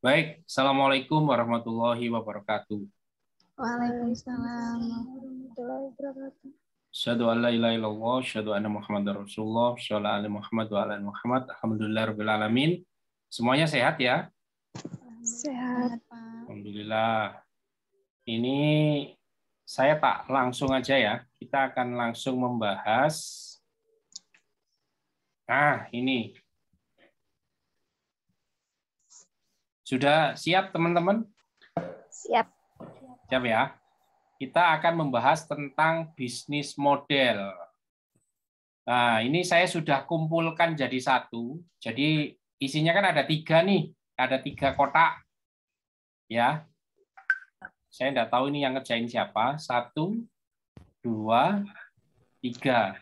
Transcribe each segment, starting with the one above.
Baik, Assalamualaikum warahmatullahi wabarakatuh. Waalaikumsalam warahmatullahi wabarakatuh. Asyhadu an la ilaha illallah, asyhadu anna Muhammadar Rasulullah, shallallahu alaihi Muhammad wa ala ali Muhammad. Alhamdulillahirabbil alamin. Semuanya sehat ya? Sehat, Pak. Alhamdulillah. Ini saya tak langsung aja ya. Kita akan langsung membahas. Nah, ini. Sudah siap teman-teman? Siap. Siap ya. Kita akan membahas tentang bisnis model. Nah, ini saya sudah kumpulkan jadi satu. Jadi isinya kan ada 3 nih. Ada 3 kotak. Ya. Saya enggak tahu ini yang ngerjain siapa. 1, 2, 3.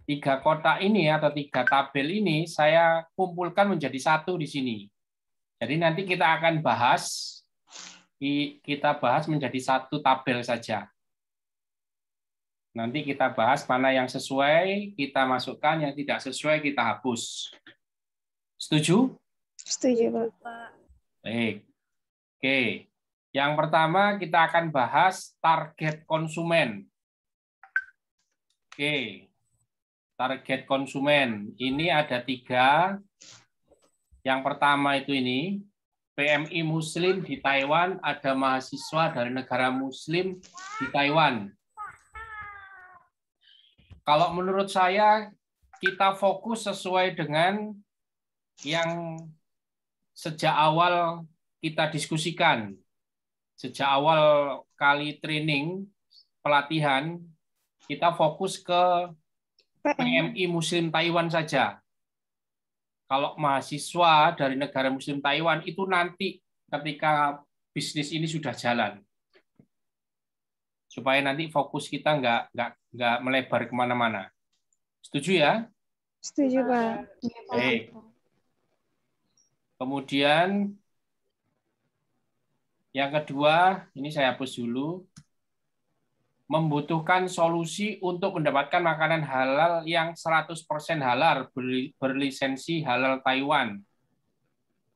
3 kotak ini atau 3 tabel ini saya kumpulkan menjadi satu di sini. Jadi nanti kita akan bahas menjadi satu tabel saja. Nanti kita bahas mana yang sesuai, kita masukkan, yang tidak sesuai kita hapus. Setuju? Setuju, Pak. Baik. Oke. Yang pertama kita akan bahas target konsumen. Oke. Target konsumen. Ini ada 3. Yang pertama itu ini, PMI Muslim di Taiwan, ada mahasiswa dari negara Muslim di Taiwan. Kalau menurut saya, kita fokus sesuai dengan yang sejak awal kita diskusikan. Sejak awal kali training, pelatihan, kita fokus ke PMI Muslim Taiwan saja. Kalau mahasiswa dari negara Muslim Taiwan itu nanti ketika bisnis ini sudah jalan, supaya nanti fokus kita nggak melebar kemana-mana. Setuju ya? Setuju, Pak. Baik. Kemudian yang kedua, ini saya hapus dulu. Membutuhkan solusi untuk mendapatkan makanan halal yang 100% halal berlisensi halal Taiwan.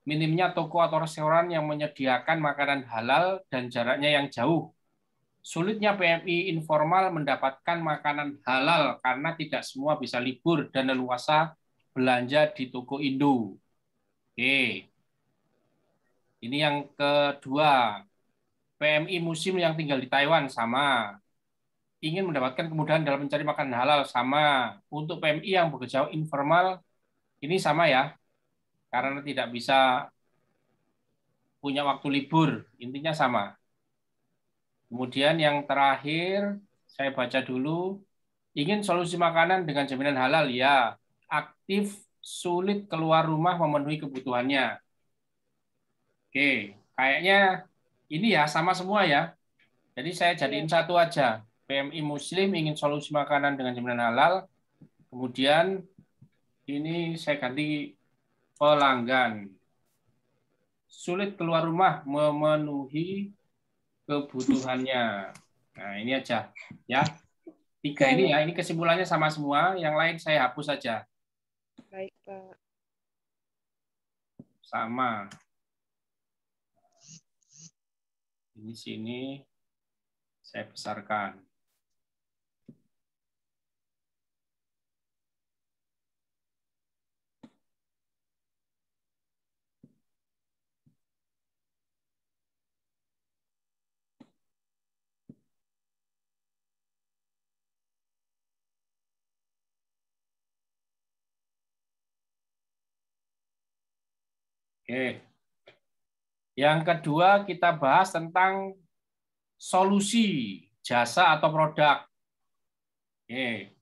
Minimnya toko atau restoran yang menyediakan makanan halal dan jaraknya yang jauh. Sulitnya PMI informal mendapatkan makanan halal karena tidak semua bisa libur dan leluasa belanja di toko Indo. Oke. Ini yang kedua. PMI Muslim yang tinggal di Taiwan sama. Ingin mendapatkan kemudahan dalam mencari makanan halal sama. Untuk PMI yang bekerja informal ini sama ya. Karena tidak bisa punya waktu libur, intinya sama. Kemudian yang terakhir saya baca dulu, ingin solusi makanan dengan jaminan halal ya. Aktif, sulit keluar rumah memenuhi kebutuhannya. Oke, kayaknya ini ya sama semua ya. Jadi saya jadiin satu aja. PMI Muslim ingin solusi makanan dengan jaminan halal. Kemudian ini saya ganti pelanggan. Sulit keluar rumah memenuhi kebutuhannya. Nah, ini aja ya. 3 ini ya, ini kesimpulannya sama semua, yang lain saya hapus saja. Baik, Pak. Sama. Ini sini saya besarkan. Oke. Yang kedua kita bahas tentang solusi jasa atau produk. Oke.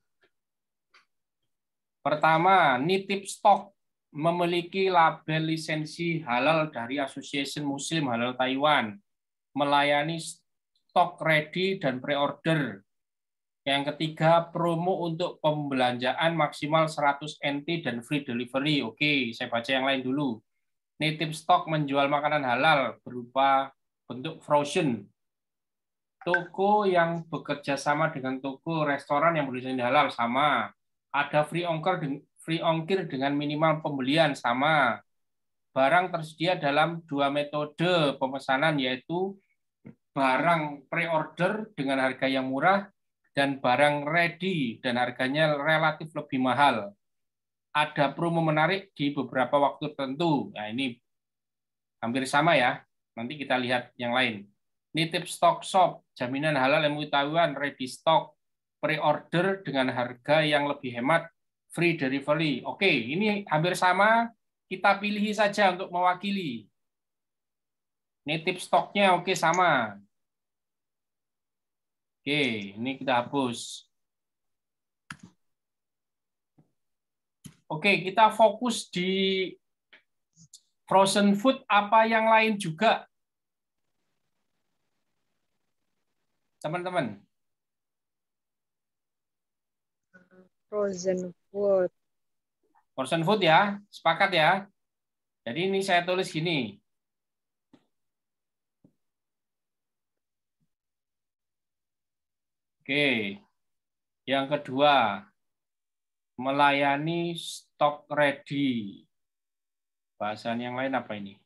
Pertama, nitip stok, memiliki label lisensi halal dari Association Muslim Halal Taiwan, melayani stok ready dan pre-order. Yang ketiga, promo untuk pembelanjaan maksimal 100 NT dan free delivery. Oke, saya baca yang lain dulu. Nitip stok menjual makanan halal berupa bentuk frozen. Toko yang bekerja sama dengan toko restoran yang berlisensi halal sama. Ada free ongkir dengan minimal pembelian sama. barang tersedia dalam dua metode pemesanan, yaitu barang pre-order dengan harga yang murah dan barang ready dan harganya relatif lebih mahal. Ada promo menarik di beberapa waktu tertentu. Nah, ini hampir sama ya. Nanti kita lihat yang lain. Nitip stock shop, jaminan halal MUI Taiwan, ready stock, pre-order dengan harga yang lebih hemat, free delivery. Oke, ini hampir sama. Kita pilih saja untuk mewakili. Nitip stoknya oke sama. Oke, ini kita hapus. Oke, kita fokus di frozen food, apa yang lain juga, teman-teman? Frozen food. Frozen food ya, sepakat ya. Jadi ini saya tulis gini. Oke, yang kedua, melayani stok ready. Bahasan yang lain apa ini?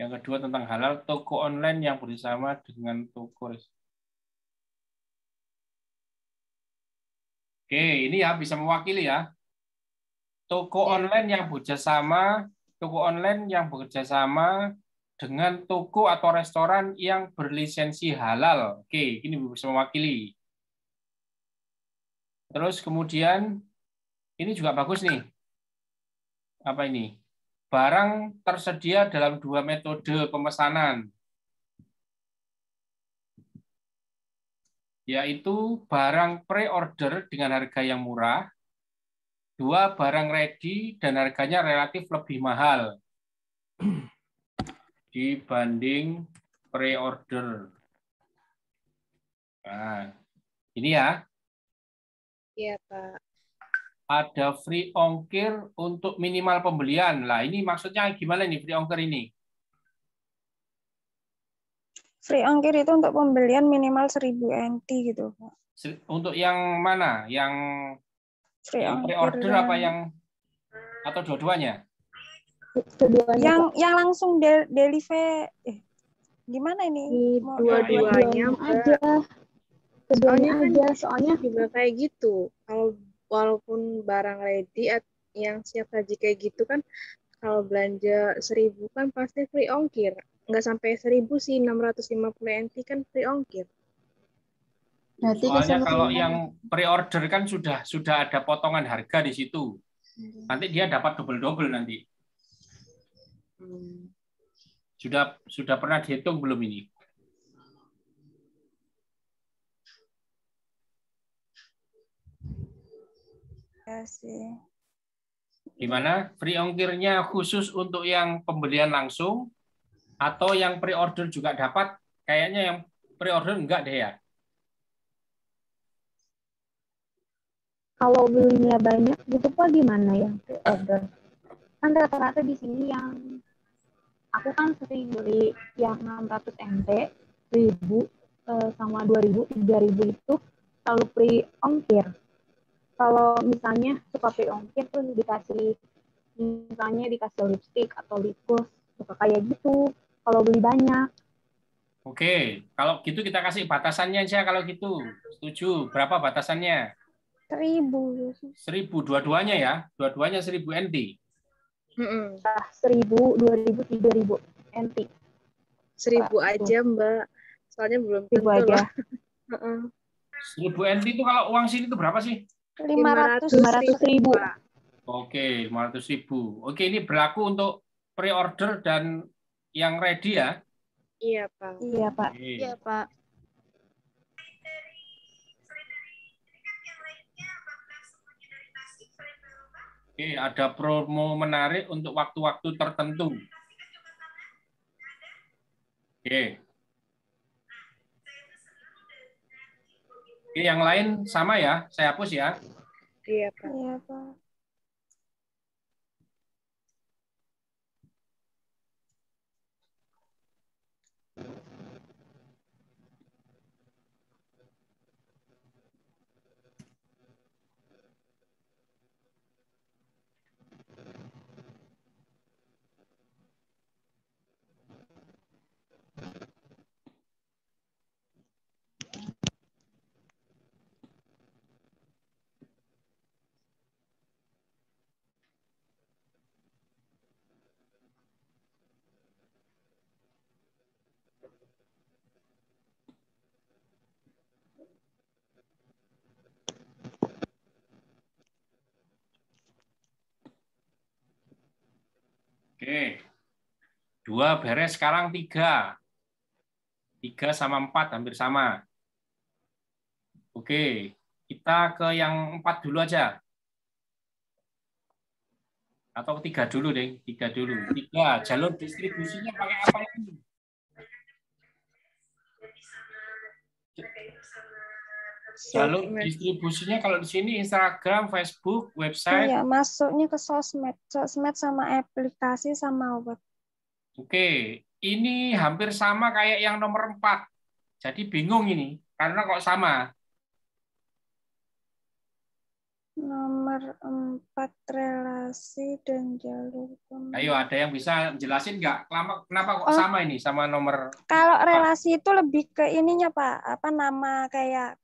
Yang kedua tentang halal, toko online yang bersama dengan toko. Oke, ini ya bisa mewakili ya. Toko online yang bekerja sama dengan toko atau restoran yang berlisensi halal. Oke, ini bisa mewakili. Terus kemudian ini juga bagus nih. Apa ini? Barang tersedia dalam dua metode pemesanan, yaitu barang pre-order dengan harga yang murah, dua barang ready dan harganya relatif lebih mahal dibanding pre-order. Nah, ini ya. Iya, Pak. Ada free ongkir untuk minimal pembelian. Lah, ini maksudnya gimana nih free ongkir ini? Free ongkir itu untuk pembelian minimal 1000 NT gitu, Pak. Untuk yang mana? Yang Free ongkir pre-order apa yang atau dua-duanya? yang langsung deliver gimana ini? Dua-duanya aja. Soalnya Keduanya aja, soalnya juga kayak gitu. Kalau walaupun barang ready yang siap saji kayak gitu kan, kalau belanja 1000 kan pasti free ongkir. Nggak sampai 1000 sih, 650 NT kan free ongkir. berarti Soalnya kalau keseluruhan. yang pre-order kan sudah ada potongan harga di situ. Nanti dia dapat double-double nanti. Sudah pernah dihitung belum ini? Ya sih. Gimana? Free ongkirnya khusus untuk yang pembelian langsung atau yang pre-order juga dapat? Kayaknya yang pre-order enggak deh ya. Kalau belinya banyak gitu Pak gimana ya order? Kan rata-rata di sini yang aku kan sering beli yang 600 MT, 1000 sama 2000, 3000 itu selalu free ongkir. Kalau misalnya suka free ongkir tuh dikasih lipstick atau lip gloss, suka kayak gitu. Kalau beli banyak. Oke, kalau gitu kita kasih batasannya aja kalau gitu. Setuju. Berapa batasannya? 1000. 1000 dua-duanya ya. Dua-duanya 1000 NT. 1000, 2000, 3000 NT. 1000 aja Mbak. Soalnya belum 1000 tentu aja. loh. 1000 NT itu kalau uang sini itu berapa sih? 500.000. Oke, 500.000. Oke, ini berlaku untuk pre-order dan yang ready ya? Iya, Pak. Iya, Pak. Oke. Iya, Pak. Oke, ada promo menarik untuk waktu-waktu tertentu. Oke. Oke, yang lain sama ya, saya hapus ya. Iya, Pak. Iya, Pak. Oke. 2 beres, sekarang 3. 3 sama 4 hampir sama. Oke, kita ke yang 4 dulu aja. Atau 3 dulu deh, 3 dulu. 3, jalur distribusinya pakai apa ini? Jalur distribusinya kalau di sini Instagram, Facebook, website. Iya, masuknya ke sosmed. Sosmed sama aplikasi sama web. Oke, ini hampir sama kayak yang nomor 4. Jadi bingung ini, karena kok sama. Nomor 4 relasi dan jalur komunikasi. Ayo, ada yang bisa jelasin nggak? Kenapa kok sama ini sama nomor? Kalau relasi itu lebih ke ininya Pak, apa nama kayak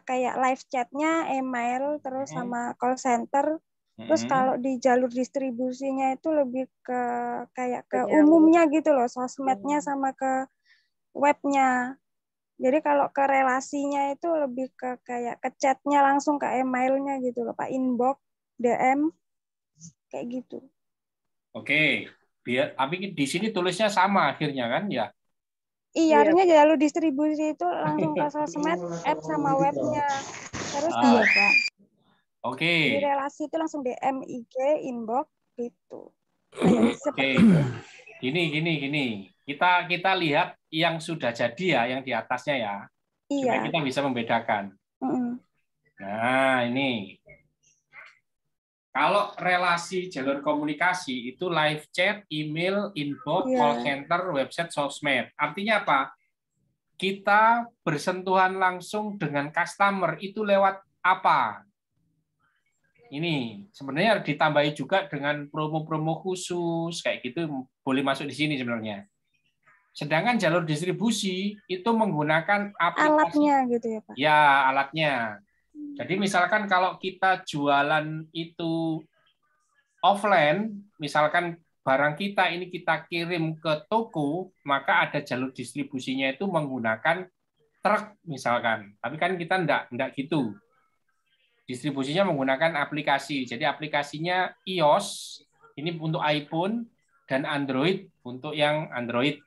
kayak live chatnya, email, terus sama call center. Terus kalau di jalur distribusinya itu lebih ke kayak ke umumnya gitu loh, sosmednya sama ke webnya. Jadi kalau ke relasinya itu lebih ke kayak ke chatnya langsung ke emailnya gitu loh Pak, inbox, DM, kayak gitu. Oke, tapi di sini tulisnya sama akhirnya kan ya? Iya, harusnya jalur distribusi itu langsung ke sosmed, app sama webnya. Terus Iya, Pak. Oke. Di relasi itu langsung DM, IG, inbox gitu. Oke. Gini. Kita lihat yang sudah jadi ya, yang di atasnya ya. Supaya kita bisa membedakan. Nah, ini. Kalau relasi jalur komunikasi itu live chat, email, inbox, call center, website, sosmed. Artinya apa? Kita bersentuhan langsung dengan customer itu lewat apa? Ini sebenarnya ditambahi juga dengan promo-promo khusus kayak gitu, boleh masuk di sini sebenarnya. Sedangkan jalur distribusi itu menggunakan aplikasi alatnya gitu ya Pak. Ya, alatnya. Jadi misalkan kalau kita jualan itu offline, misalkan barang kita ini kita kirim ke toko, maka ada jalur distribusinya itu menggunakan truk misalkan. Tapi kan kita enggak gitu. Distribusinya menggunakan aplikasi. Jadi aplikasinya iOS, ini untuk iPhone, dan Android untuk yang Android.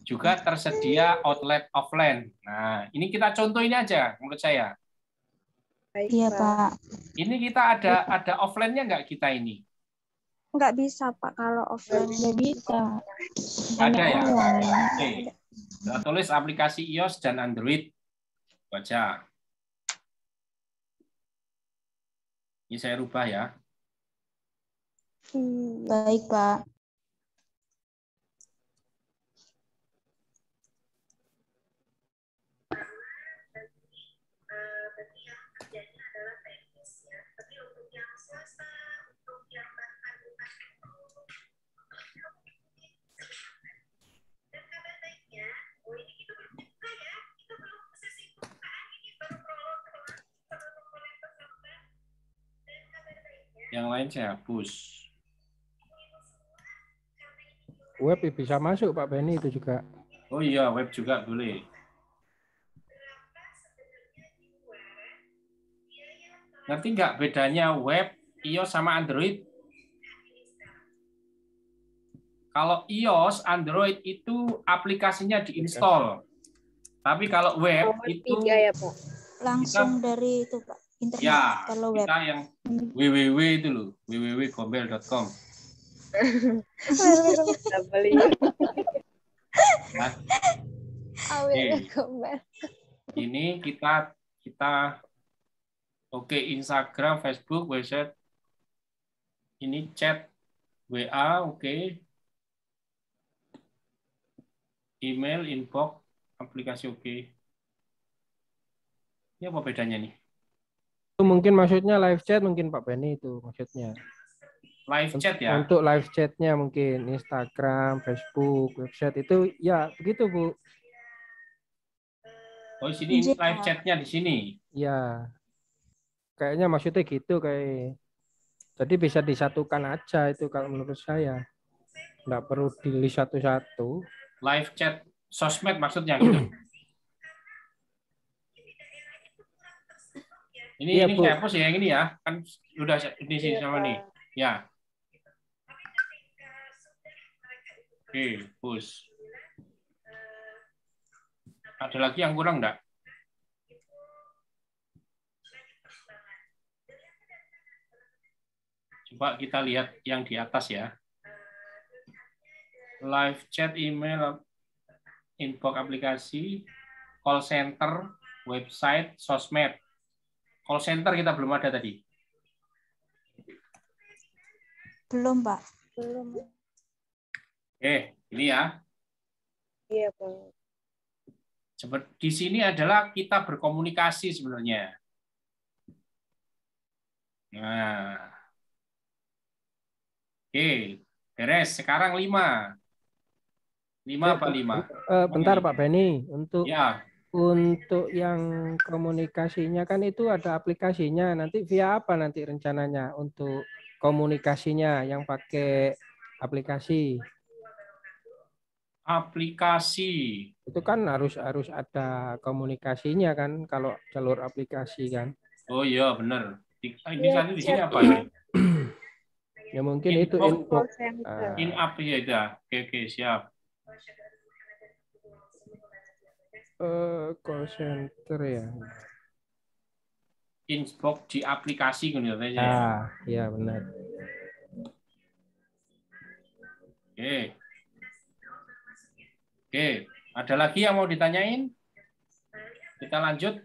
Juga tersedia outlet offline. Nah, ini kita contoh ini aja menurut saya. Iya, Pak. Ini kita ada offline-nya nggak kita ini? Nggak bisa, Pak, kalau offline. Nggak bisa. Ada ya? Online. Oke. Kita tulis aplikasi iOS dan Android. Baca. Ini saya rubah ya. Baik, Pak. Yang lain saya hapus. Web bisa masuk Pak Benny itu juga. Oh iya, web juga boleh. Ngerti nggak bedanya web, iOS sama Android? Kalau iOS, Android itu aplikasinya diinstal. Tapi kalau web itu ya, Pak. Langsung dari itu, Pak. Internet. Ya, kalau web. kita yang www itu loh, www.gombel.com. Nah, ini kita oke, Instagram, Facebook, website, ini chat, WA, oke, email, inbox, aplikasi oke. Ini apa bedanya nih? Itu mungkin maksudnya live chat mungkin Pak Benny itu maksudnya. Live chat ya? Untuk live chatnya mungkin Instagram, Facebook, website itu ya begitu Bu. Oh, di sini live chatnya di sini. Ya, kayaknya maksudnya gitu kayak. Jadi bisa disatukan aja itu kalau menurut saya. Nggak perlu di-list satu-satu. Live chat sosmed maksudnya gitu. Ini Bu. saya hapus ya yang ini ya. Kan udah ini sih sama nih. Ya. Oke, push. Ada lagi yang kurang enggak? Coba kita lihat yang di atas ya. Live chat, email, inbox aplikasi, call center, website, sosmed. Call center kita belum ada tadi. Belum, Pak. Belum. Ini ya. Iya, Pak. Di sini adalah kita berkomunikasi sebenarnya. Nah. Oke, beres. Sekarang 5. 5 apa 5? Bentar Pak Benny, Ya. untuk yang komunikasinya kan itu ada aplikasinya. Nanti via apa nanti rencananya untuk komunikasinya yang pakai aplikasi? Aplikasi. Itu kan harus ada komunikasinya kan kalau jalur aplikasi kan. Oh iya benar. Ini Iya, tadi di sini chat. apa ini? Ya mungkin itu Call inbox. center. In-app ya itu. Oke, siap. Call center ya. Inbox di aplikasi kan ya. Ya benar. Oke, ada lagi yang mau ditanyain? Kita lanjut.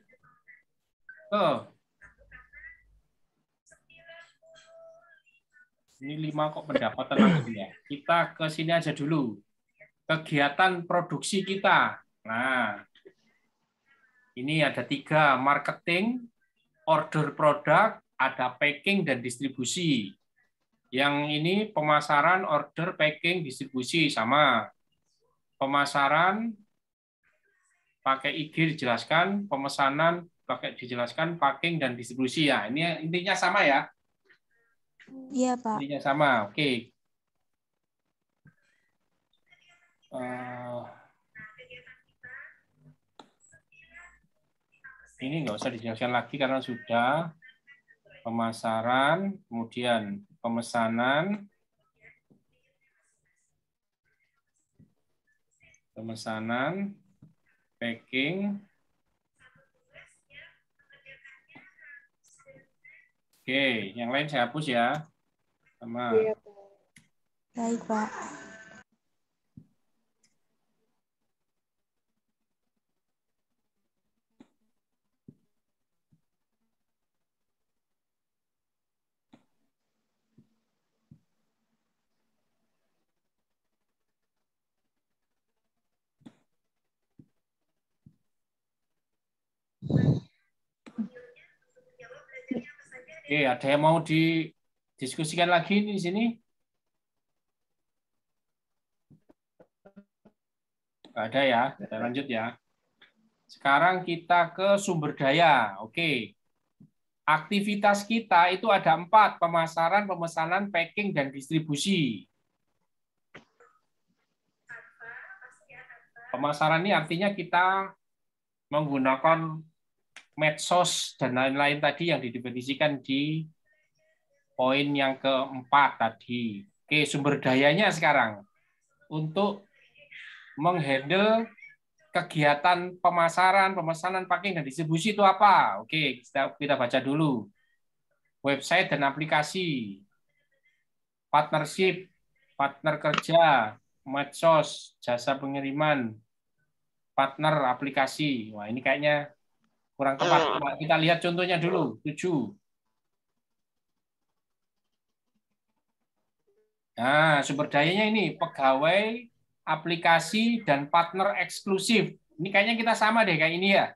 Ini 5 kok pendapatan langsung ya. Kita ke sini aja dulu. Kegiatan produksi kita. Nah, ini ada 3, marketing, order produk, ada packing dan distribusi. Yang ini pemasaran, order, packing, distribusi sama. Pemasaran pakai IG dijelaskan, pemesanan pakai dijelaskan, packing dan distribusi ya. Ini intinya sama ya. Iya, Pak. Intinya sama. Oke. Ini nggak usah dijelaskan lagi karena sudah pemasaran, kemudian pemesanan, packing. Oke, yang lain saya hapus ya. Sama. Iya, Pak. Baik, Pak. Oke, ada yang mau didiskusikan lagi di sini? Nggak ada ya, kita lanjut ya. Sekarang kita ke sumber daya. Oke. Aktivitas kita itu ada 4, pemasaran, pemesanan, packing, dan distribusi. Pemasaran ini artinya kita menggunakan medsos dan lain-lain tadi yang didefinisikan di poin yang keempat tadi. Oke, sumber dayanya sekarang. Untuk menghandle kegiatan pemasaran, pemesanan, packing, dan distribusi itu apa? Oke, kita baca dulu. Website dan aplikasi. Partnership, partner kerja, medsos, jasa pengiriman, partner aplikasi. Wah, ini kayaknya kurang tepat. Kita lihat contohnya dulu. 7. Nah, sumber dayanya ini pegawai, aplikasi, dan partner eksklusif. Ini kayaknya kita sama deh kayak ini ya.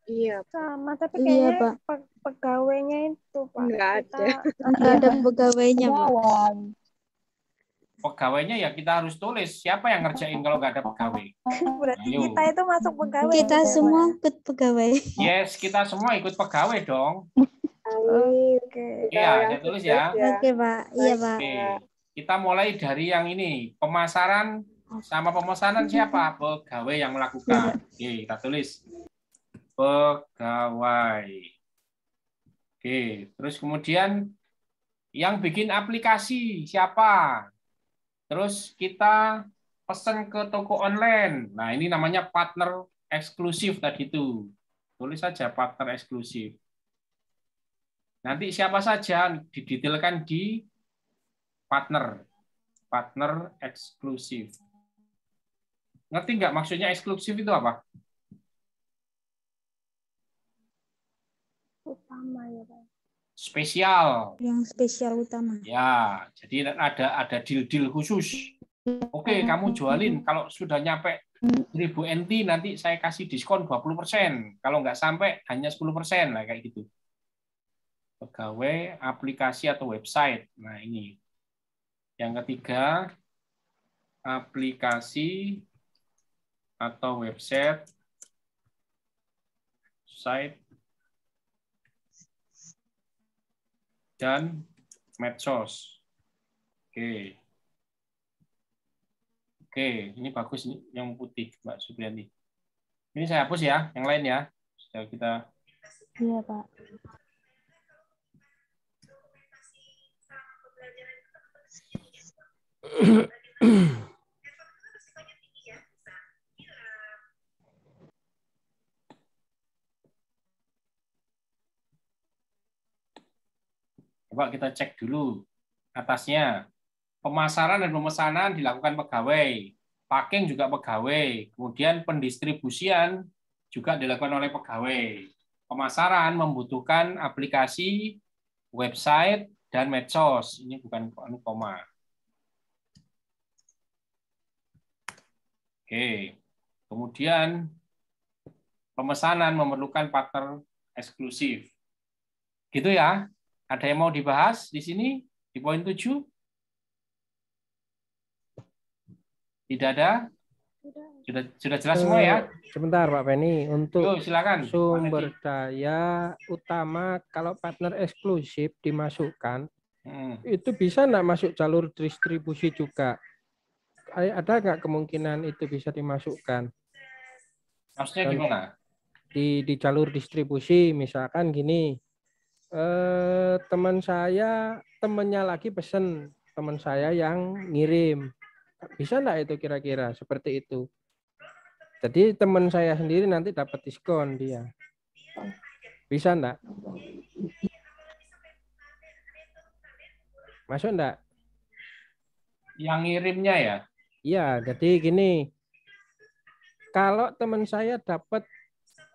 Iya, Sama, tapi Iya, kayaknya Pak. pegawainya itu, Pak. Nggak ada. Nggak ada pegawainya, Pak. Pegawainya ya kita harus tulis. Siapa yang ngerjain kalau nggak ada pegawai? Berarti Ayo. kita itu masuk pegawai. Kita gitu ya, semua Pak? ikut pegawai. Yes, kita semua ikut pegawai dong. Amin. Oke. Iya, saya tulis ya. Oke, Pak. Iya, Pak. Oke. Kita mulai dari yang ini. Pemasaran sama pemesanan siapa? Pegawai yang melakukan. Oke, kita tulis. Pegawai. Oke, terus kemudian yang bikin aplikasi siapa? Terus kita pesan ke toko online. Nah, ini namanya partner eksklusif tadi itu. Tulis saja partner eksklusif. Nanti siapa saja didetailkan di partner eksklusif. Ngerti nggak maksudnya eksklusif itu apa? Utama ya Pak. Spesial. Yang spesial utama. Ya, jadi ada deal-deal khusus. Oke, kamu jualin kalau sudah nyampe 1000 NT nanti saya kasih diskon 20%. Kalau nggak sampai hanya 10% lah kayak gitu. Pegawai aplikasi atau website. Nah, ini. Yang ketiga, aplikasi atau website dan medsos. Oke. Oke, ini bagus nih yang putih, Mbak Supriyanti. Ini saya hapus ya, yang lain ya. Sudah kita. Iya, Pak. Coba kita cek dulu atasnya. Pemasaran dan pemesanan dilakukan pegawai. Packing juga pegawai. Kemudian pendistribusian juga dilakukan oleh pegawai. Pemasaran membutuhkan aplikasi, website, dan medsos. Ini bukan koma. Oke. Kemudian pemesanan memerlukan partner eksklusif. Gitu ya. Ada yang mau dibahas di sini di poin 7? Tidak ada? Sudah jelas semua ya? Sebentar Pak Penny, untuk silakan. sumber daya utama kalau partner eksklusif dimasukkan, itu bisa nggak masuk jalur distribusi juga? Ada nggak kemungkinan itu bisa dimasukkan? Maksudnya gimana? Di jalur distribusi, misalkan gini, temannya lagi pesen, teman saya yang ngirim. Bisa nggak itu kira-kira seperti itu? Jadi teman saya sendiri nanti dapat diskon dia. Bisa enggak? Masuk enggak? Yang ngirimnya ya? Iya, jadi gini. Kalau teman saya dapat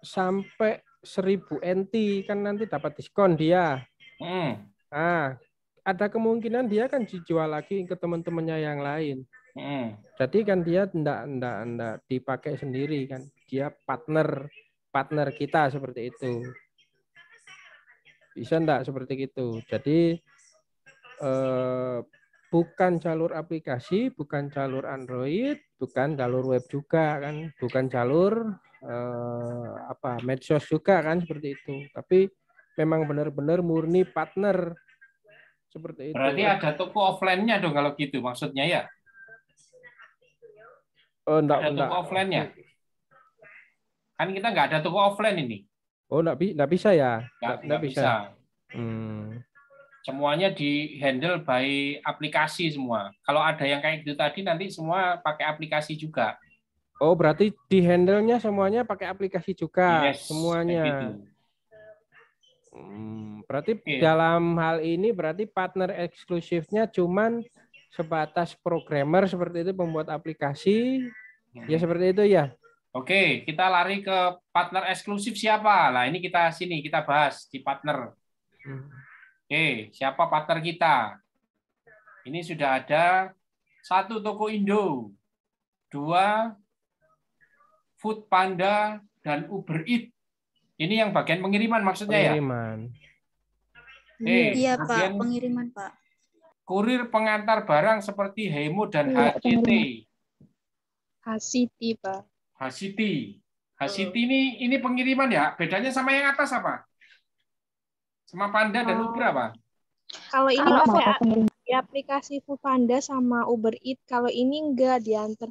sampai 1000 NT kan nanti dapat diskon dia. Nah, ada kemungkinan dia kan dijual lagi ke teman-temannya yang lain. Jadi kan dia enggak dipakai sendiri kan. Dia partner kita seperti itu. Bisa enggak seperti itu. Jadi bukan jalur aplikasi, bukan jalur Android, bukan jalur web juga kan, bukan jalur medsos juga kan seperti itu. Tapi memang benar-benar murni partner seperti itu. Berarti ada toko offline-nya dong kalau gitu maksudnya ya? Ada toko offline-nya? Kan kita nggak ada toko offline ini. Oh, nggak bisa ya? Nggak bisa. Semuanya di handle by aplikasi semua. Kalau ada yang kayak gitu tadi nanti semua pakai aplikasi juga. Oh, berarti di handle-nya semuanya pakai aplikasi juga, yes, semuanya. Berarti dalam hal ini berarti partner eksklusifnya cuman sebatas programmer seperti itu, pembuat aplikasi, ya seperti itu ya. Oke, kita lari ke partner eksklusif siapa? Nah, ini kita bahas di partner. Oke, siapa partner kita? Ini sudah ada 1 toko Indo, 2 Food Panda, dan Uber Eats. Ini yang bagian pengiriman maksudnya pengiriman. Ya? Iya Pak, pengiriman Pak. Kurir pengantar barang seperti Hemo dan HCT. Hasiti Pak. Hasiti ini pengiriman ya? Bedanya sama yang atas apa? Sama Panda dan Uber apa? Kalau ini di aplikasi Foodpanda sama Uber Eats, kalau ini enggak diantar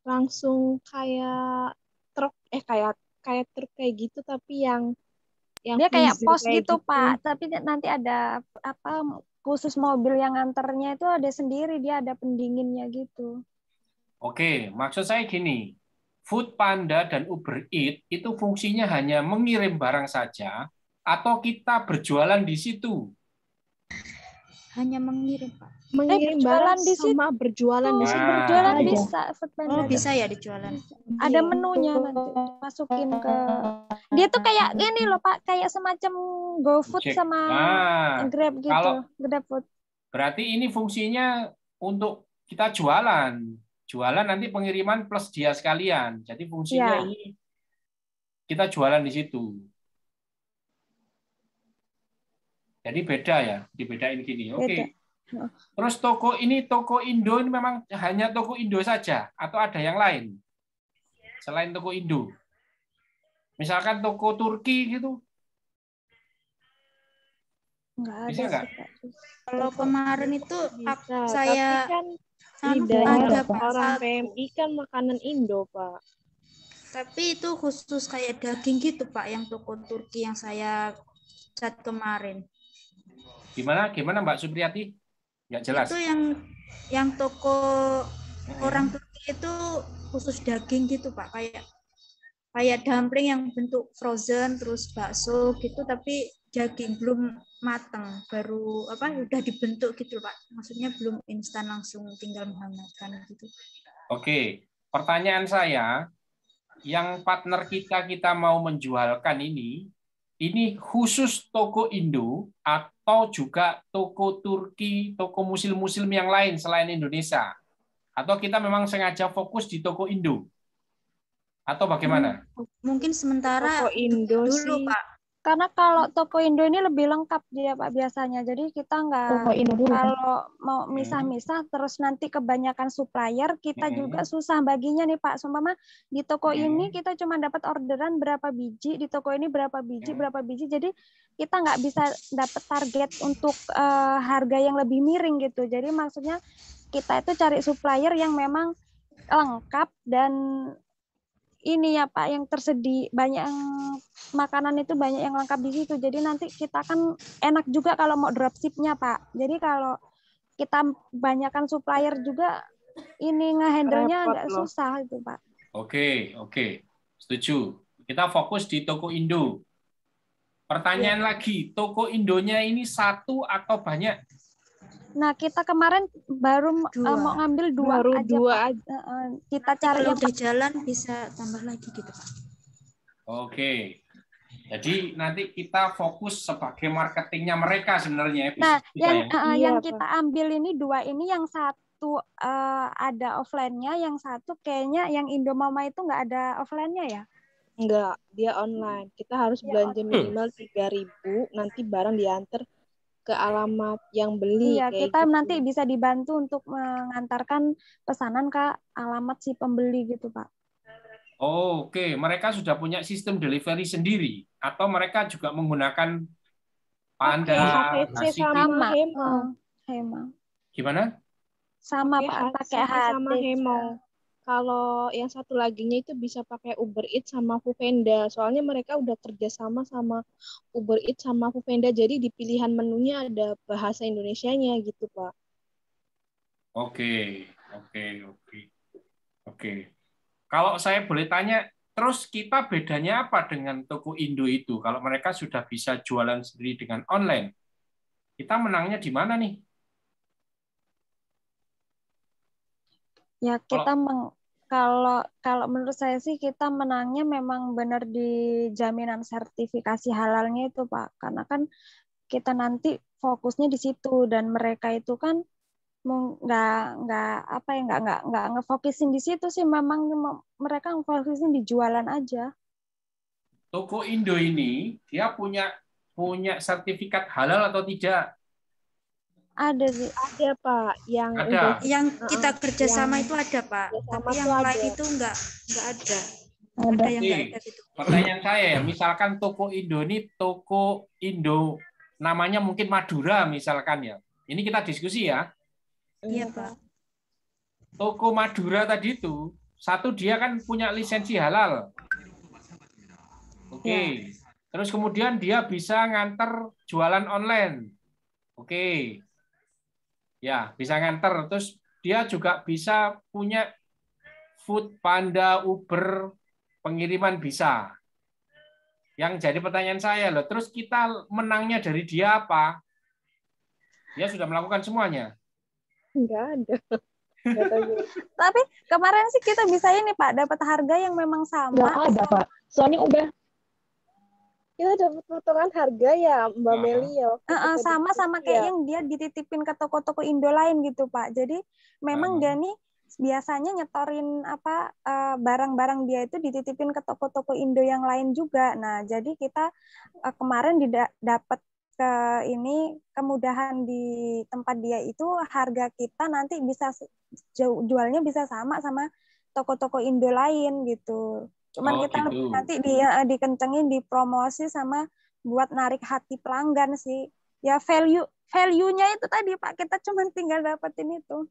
langsung kayak truk kayak truk kayak gitu, tapi yang dia kayak pos kayak gitu Pak, tapi nanti ada khusus mobil yang nganternya itu ada sendiri, dia ada pendinginnya gitu. Oke, maksud saya gini, Food Panda dan Uber Eats itu fungsinya hanya mengirim barang saja atau kita berjualan di situ? Hanya mengirim, Pak. Mengirim barang sama berjualan di situ. Berjualan bisa. Oh, bisa ya dijualan. Ada menunya nanti masukin ke. Dia tuh kayak ini loh Pak, kayak semacam GoFood sama Grab gitu. Kalau GrabFood. Berarti ini fungsinya untuk kita jualan. Jualan nanti pengiriman plus dia sekalian. Jadi fungsinya ini kita jualan di situ. Jadi beda ya, dibedain gini. Oke. Terus toko Indo ini memang hanya toko Indo saja atau ada yang lain selain toko Indo? Misalkan toko Turki gitu? Bisa nggak? Kalau kemarin itu bisa, saya tapi kan lidahnya orang PMI kan makanan Indo, Pak. Tapi itu khusus kayak daging gitu, Pak, yang toko Turki yang saya chat kemarin. Gimana Mbak Supriyati? Nggak jelas. Itu yang toko orang Turki itu khusus daging gitu, Pak, kayak dumpling yang bentuk frozen, terus bakso gitu, tapi daging belum matang, baru udah dibentuk gitu, Pak. Maksudnya belum instan langsung tinggal menghangatkan gitu. Oke, pertanyaan saya, yang partner kita mau menjualkan ini khusus toko Indo atau juga toko Turki, toko muslim-muslim yang lain selain Indonesia? Atau kita memang sengaja fokus di toko Indo? Atau bagaimana? Mungkin sementara toko Indo dulu, sih. Pak. Karena kalau toko Indo ini lebih lengkap dia Pak biasanya. Jadi kita nggak kalau mau misah-misah terus nanti kebanyakan supplier kita juga susah baginya nih Pak. Sumpama di toko ini kita cuma dapat orderan berapa biji, di toko ini berapa biji. Jadi kita nggak bisa dapat target untuk harga yang lebih miring gitu. Jadi maksudnya kita itu cari supplier yang memang lengkap dan ini ya Pak yang tersedia banyak yang makanan itu banyak yang lengkap di situ. Jadi nanti kita kan enak juga kalau mau dropshipnya Pak. Jadi kalau kita banyakkan supplier juga ini ngehandle-nya agak susah itu Pak. Oke. Setuju. Kita fokus di toko Indo. Pertanyaan lagi, toko Indonya ini satu atau banyak? Nah, kita kemarin baru mau ngambil dua aja. Kita cari kalau udah jalan bisa tambah lagi gitu, Pak. Oke. Jadi nanti kita fokus sebagai marketingnya mereka sebenarnya. Nah, yang kita ambil ini dua ini, yang satu ada offline-nya, yang satu kayaknya yang Indomama itu nggak ada offline-nya ya? Enggak, dia online. Kita harus belanja minimal 3.000, nanti barang diantar ke alamat yang beli. Iya, kita gitu. nanti bisa dibantu untuk mengantarkan pesanan ke alamat si pembeli gitu, Pak. Oke, mereka sudah punya sistem delivery sendiri atau mereka juga menggunakan Panda, HTC sama Hema. Gimana? Sama Pak, pakai HTC sama Hema. Kalau yang satu laginya itu bisa pakai Uber Eats sama Foodpanda. Soalnya mereka udah kerjasama sama Uber Eats sama Foodpanda. Jadi di pilihan menunya ada bahasa Indonesianya gitu, Pak. Oke. Kalau saya boleh tanya, terus kita bedanya apa dengan toko Indo itu? Kalau mereka sudah bisa jualan sendiri dengan online, kita menangnya di mana nih? Ya, kita kalau menurut saya sih kita menangnya memang benar di jaminan sertifikasi halalnya itu, Pak. Karena kan kita nanti fokusnya di situ dan mereka itu kan nggak ngefokusin di situ sih, memang mereka ngefokusin di jualan aja. Toko Indo ini dia punya sertifikat halal atau tidak? Ada sih. Ada Pak. Yang kita kerjasama itu ada Pak. Tapi yang lain itu nggak ada. Ada yang nggak ada gitu. Pertanyaan saya ya, misalkan toko Indo ini toko Indo namanya mungkin Madura misalkan ya. Ini kita diskusi ya. Iya Pak. Toko Madura tadi itu satu dia kan punya lisensi halal. Oke. Ya. Terus kemudian dia bisa nganter jualan online. Oke. Ya, bisa nganter. Terus dia juga bisa punya Food Panda, Uber, pengiriman bisa. Yang jadi pertanyaan saya loh, terus kita menangnya dari dia apa? Dia sudah melakukan semuanya. Enggak ada. Tapi kemarin sih kita bisa ini Pak, dapat harga yang memang sama. Nggak ada Pak. Soalnya udah kita dapat potongan harga ya Mbak Meli ya. Sama kayak yang dia dititipin ke toko-toko Indo lain gitu Pak. Jadi memang dia nih biasanya nyetorin barang-barang dia itu dititipin ke toko-toko Indo yang lain juga. Nah, jadi kita kemarin dapat ke ini kemudahan di tempat dia itu harga kita nanti bisa jualnya bisa sama toko-toko Indo lain gitu. Cuman kita gitu. nanti dikencengin dipromosi sama buat narik hati pelanggan sih. Ya value-nya itu tadi Pak, kita cuma tinggal dapetin itu.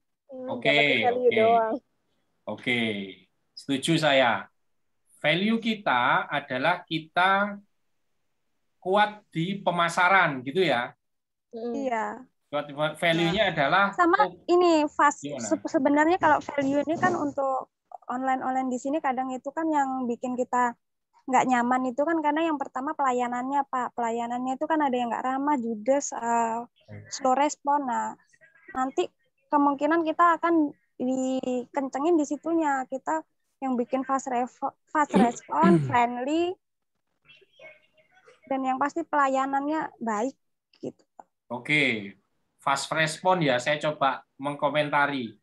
Oke, setuju saya. Value kita adalah kita kuat di pemasaran, gitu ya? Iya. Value-nya adalah sama ini sebenarnya kalau value ini kan untuk online di sini kadang itu kan yang bikin kita nggak nyaman itu kan karena yang pertama pelayanannya Pak. Pelayanannya itu kan ada yang nggak ramah, judes, slow respon. Nah, nanti kemungkinan kita akan dikencengin di situnya. Kita yang bikin fast respon, friendly, dan yang pasti pelayanannya baik gitu. Oke, fast respon ya. Saya coba mengkomentari.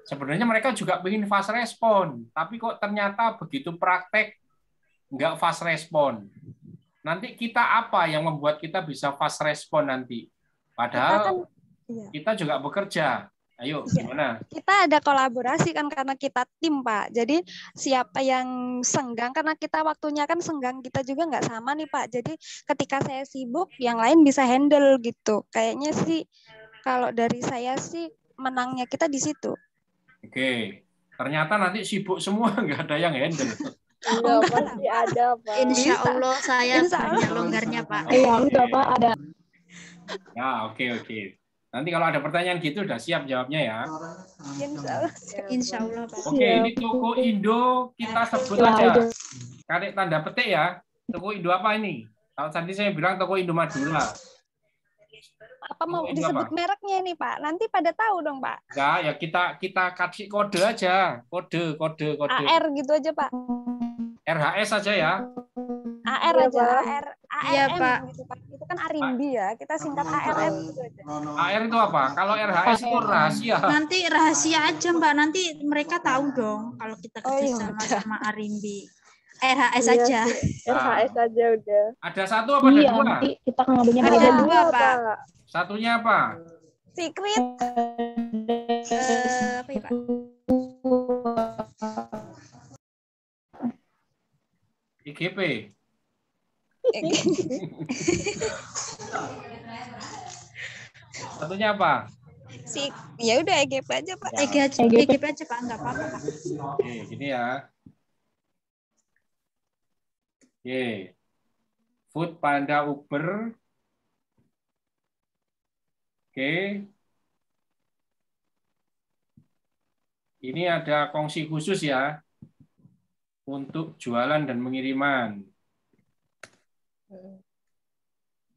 Sebenarnya mereka juga ingin fast respon, tapi kok ternyata begitu praktek nggak fast respon. Nanti kita apa yang membuat kita bisa fast respon nanti? Padahal kita juga bekerja. Ayo, gimana? Kita ada kolaborasi kan karena kita tim, Pak. Jadi siapa yang senggang, karena kita waktunya kan senggang kita juga nggak sama nih, Pak. Jadi ketika saya sibuk, yang lain bisa handle gitu. Kayaknya sih kalau dari saya sih menangnya kita di situ. Oke, ternyata nanti sibuk semua, nggak ada yang handle. Enggak, pasti ada, Pak. Insya Allah saya banyak longgarnya, Pak. Iya, enggak, Pak, ada. Ya, oke. Nanti kalau ada pertanyaan gitu udah siap jawabnya ya. Insya Allah, Pak. Oke, ini toko Indo kita sebut aja. Kadek tanda petik ya. Toko Indo apa ini? Kalau tadi saya bilang toko Indo Madura. Apa mau disebut mereknya ini, Pak? Nanti pada tahu dong, Pak. Ya kita kasih kode aja. Kode. AR gitu aja, Pak. RHS aja ya. AR aja, ARM iya, Pak. gitu, Pak. Itu kan Arimbi ya, kita singkat ARM gitu aja. AR itu apa? Kalau RHS itu rahasia. Nanti rahasia aja, Mbak. Nanti mereka tahu dong kalau kita kerja sama Arimbi. RHS aja. RHS aja udah. Ada satu apa ada dua? Nanti kita ngambilnya ada dua, Pak. Satunya apa? Secret. Apa ya, Pak? IGP. Satunya apa? Ya udah EGP aja, Pak. EGP aja, Pak. Enggak apa-apa, Pak. Oke, gini ya. Oke. Food Panda, Uber. Oke. Ini ada kongsi khusus ya untuk jualan dan pengiriman.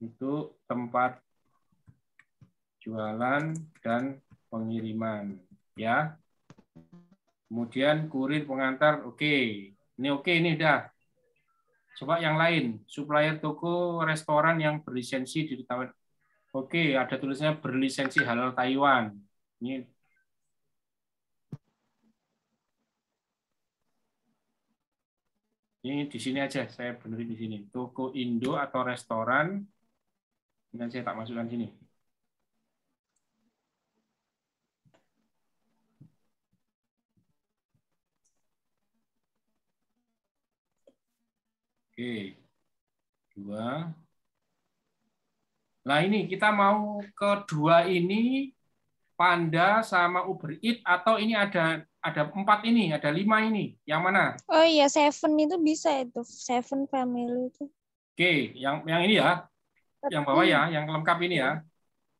Itu tempat jualan dan pengiriman ya. Kemudian kurir pengantar, oke. Ini oke, ini udah. Coba yang lain, supplier toko restoran yang berlisensi di Taiwan. Oke, ada tulisannya berlisensi halal Taiwan. Ini di sini aja, saya benerin di sini. Toko Indo atau restoran. Ini saya tak masukkan sini. Oke. 2. Nah, ini kita mau kedua ini Panda sama Uber Eats atau ini ada 4 ini, ada 5 ini. Yang mana? Oh iya, 7 itu bisa itu. 7 family itu. Oke, yang ini ya. Yang bawah ya, yang lengkap ini ya.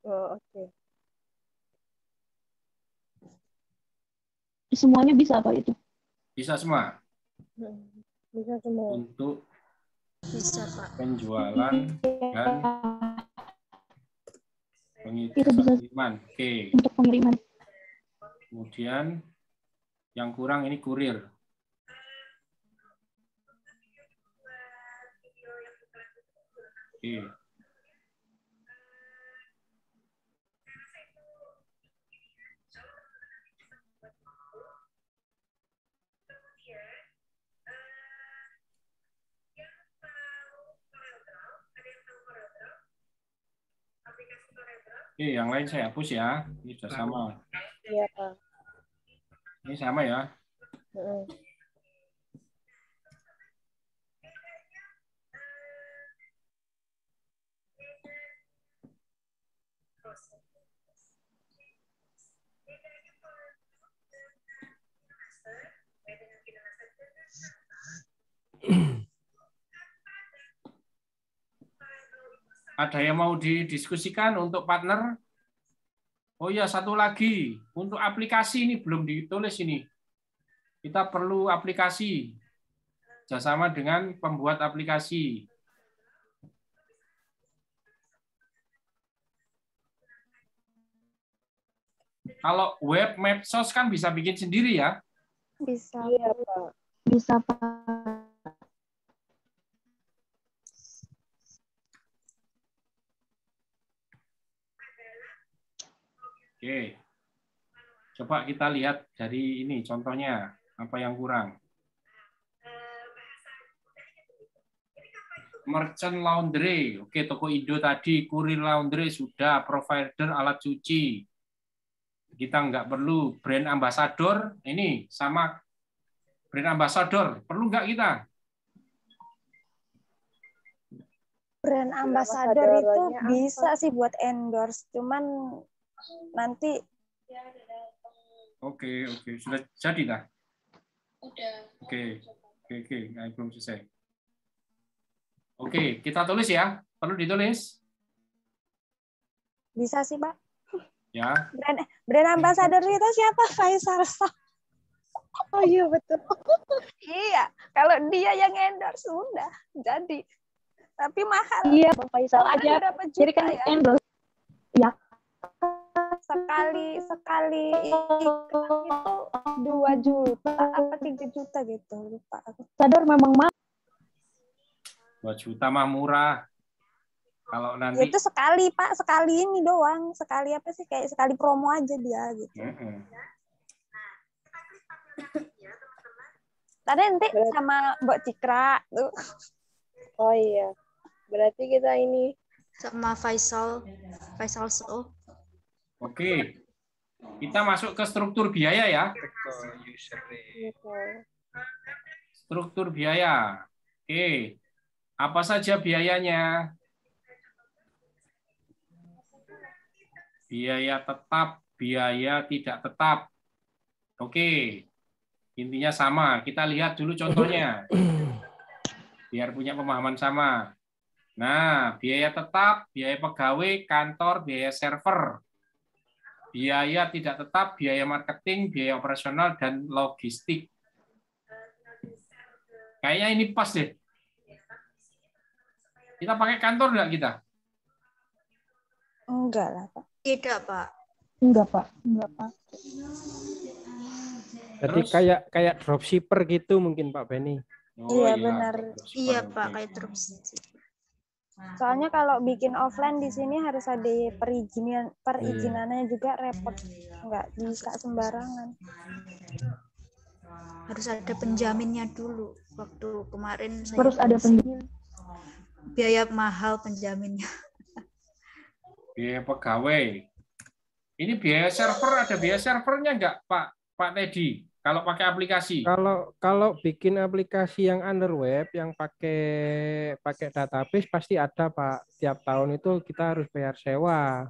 Oh, oke. semuanya bisa Pak itu? Bisa semua. Bisa semua. Untuk Bisa, Pak. penjualan dan Itu bisa pengiriman. Oke. untuk pengiriman. Kemudian yang kurang ini kurir. Oke. Oke, yang lain saya hapus ya. Ini sudah sama. Iya, Pak. Ini sama ya. Ada yang mau didiskusikan untuk partner? Oh ya, satu lagi. Untuk aplikasi ini belum ditulis ini. Kita perlu aplikasi. Bersama dengan pembuat aplikasi. Kalau web medsos kan bisa bikin sendiri ya? Bisa. Iya, Pak. Bisa Pak. Oke. Coba kita lihat dari ini contohnya. Apa yang kurang? Merchant laundry. Oke, toko Indo tadi. Kurir laundry sudah. Provider alat cuci. Kita nggak perlu. Brand ambassador. Ini sama brand ambassador. Perlu nggak kita? Brand ambassador itu bisa sih buat endorse. Cuman nanti. Oke. Sudah jadi dah? Udah. Oke. Nah, belum selesai. Oke, kita tulis ya. Perlu ditulis? Bisa sih, Pak. Ya. Brand ambassador itu siapa? Faisal. Oh iya, betul. Iya, kalau dia yang endorse sudah jadi. Tapi mahal. Iya, Bang Faisal aja. Jadi kan ya? endorse. Ya. Sekali iklan itu 2 juta apa 3 juta gitu, lupa aku. Sadar memang mahal. 2 juta mah murah. Kalau nanti Itu sekali, Pak, sekali ini doang. Sekali apa sih, kayak sekali promo aja dia gitu. Tadi nanti sama Mbak Cikra tuh. Oh iya. Berarti kita ini Sama Faisal So. Oke. Kita masuk ke struktur biaya ya. Struktur biaya. Oke. Apa saja biayanya? Biaya tetap, biaya tidak tetap. Oke. Intinya sama. Kita lihat dulu contohnya. Biar punya pemahaman sama. Nah, biaya tetap, biaya pegawai, kantor, biaya server. Biaya tidak tetap, biaya marketing, biaya operasional, dan logistik. Kayaknya ini pas deh. Kita pakai kantor nggak kita? Enggak lah, Pak. Tidak, Pak. Enggak, Pak. Jadi kayak dropshipper gitu mungkin Pak Benny. Oh, iya, benar. Iya, Pak, kayak dropshipper. Soalnya kalau bikin offline di sini harus ada perizinannya juga repot. Nggak bisa sembarangan. Harus ada penjaminnya dulu. Waktu kemarin saya Harus ada penjamin. Biaya mahal penjaminnya. Biaya pegawai. Ini biaya server, ada biaya servernya nggak Pak Teddy? Kalau pakai aplikasi? Kalau bikin aplikasi yang under web, yang pakai database pasti ada Pak. Tiap tahun itu kita harus bayar sewa.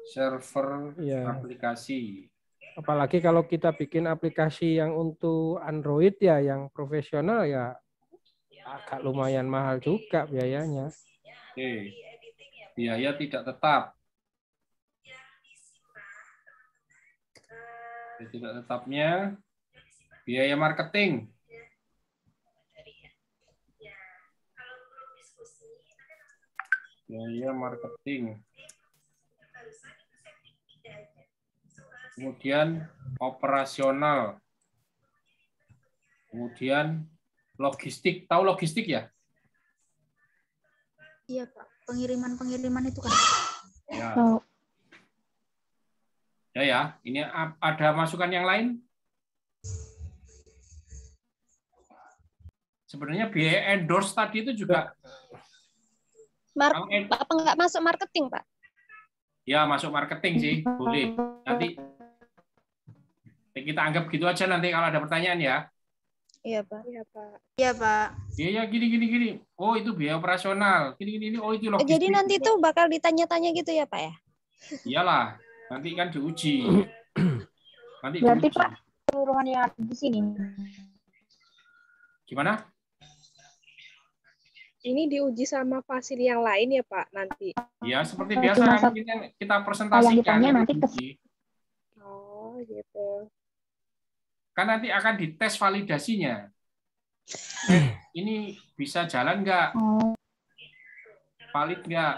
Server ya. Aplikasi. Apalagi kalau kita bikin aplikasi yang untuk Android ya, yang profesional ya agak lumayan mahal juga biayanya. Oke. Biaya tidak tetap. Tidak tetapnya biaya marketing. Biaya marketing. Kemudian operasional. Kemudian logistik. Tahu logistik ya? Iya, Pak. Pengiriman itu kan. Ya. Ya. Ini ada masukan yang lain? Sebenarnya biaya endorse tadi itu juga Apa nggak masuk marketing, Pak? ya masuk marketing sih, boleh. Nanti kita anggap gitu aja nanti kalau ada pertanyaan ya. Iya, Pak. Iya, Pak. Iya, Pak. Biaya gini. Oh, itu biaya operasional. Gini. Oh, itu logistik. Jadi nanti tuh bakal ditanya-tanya gitu ya, Pak ya? Iyalah, nanti kan diuji. Nanti berarti diuji. Pak, keseluruhan yang ada di sini. Gimana? Ini diuji sama fasil yang lain ya Pak nanti? Ya, seperti biasa kita presentasikan. Yang ditanya nanti Oh, gitu. Kan nanti akan dites validasinya. Ini bisa jalan nggak? Valid nggak?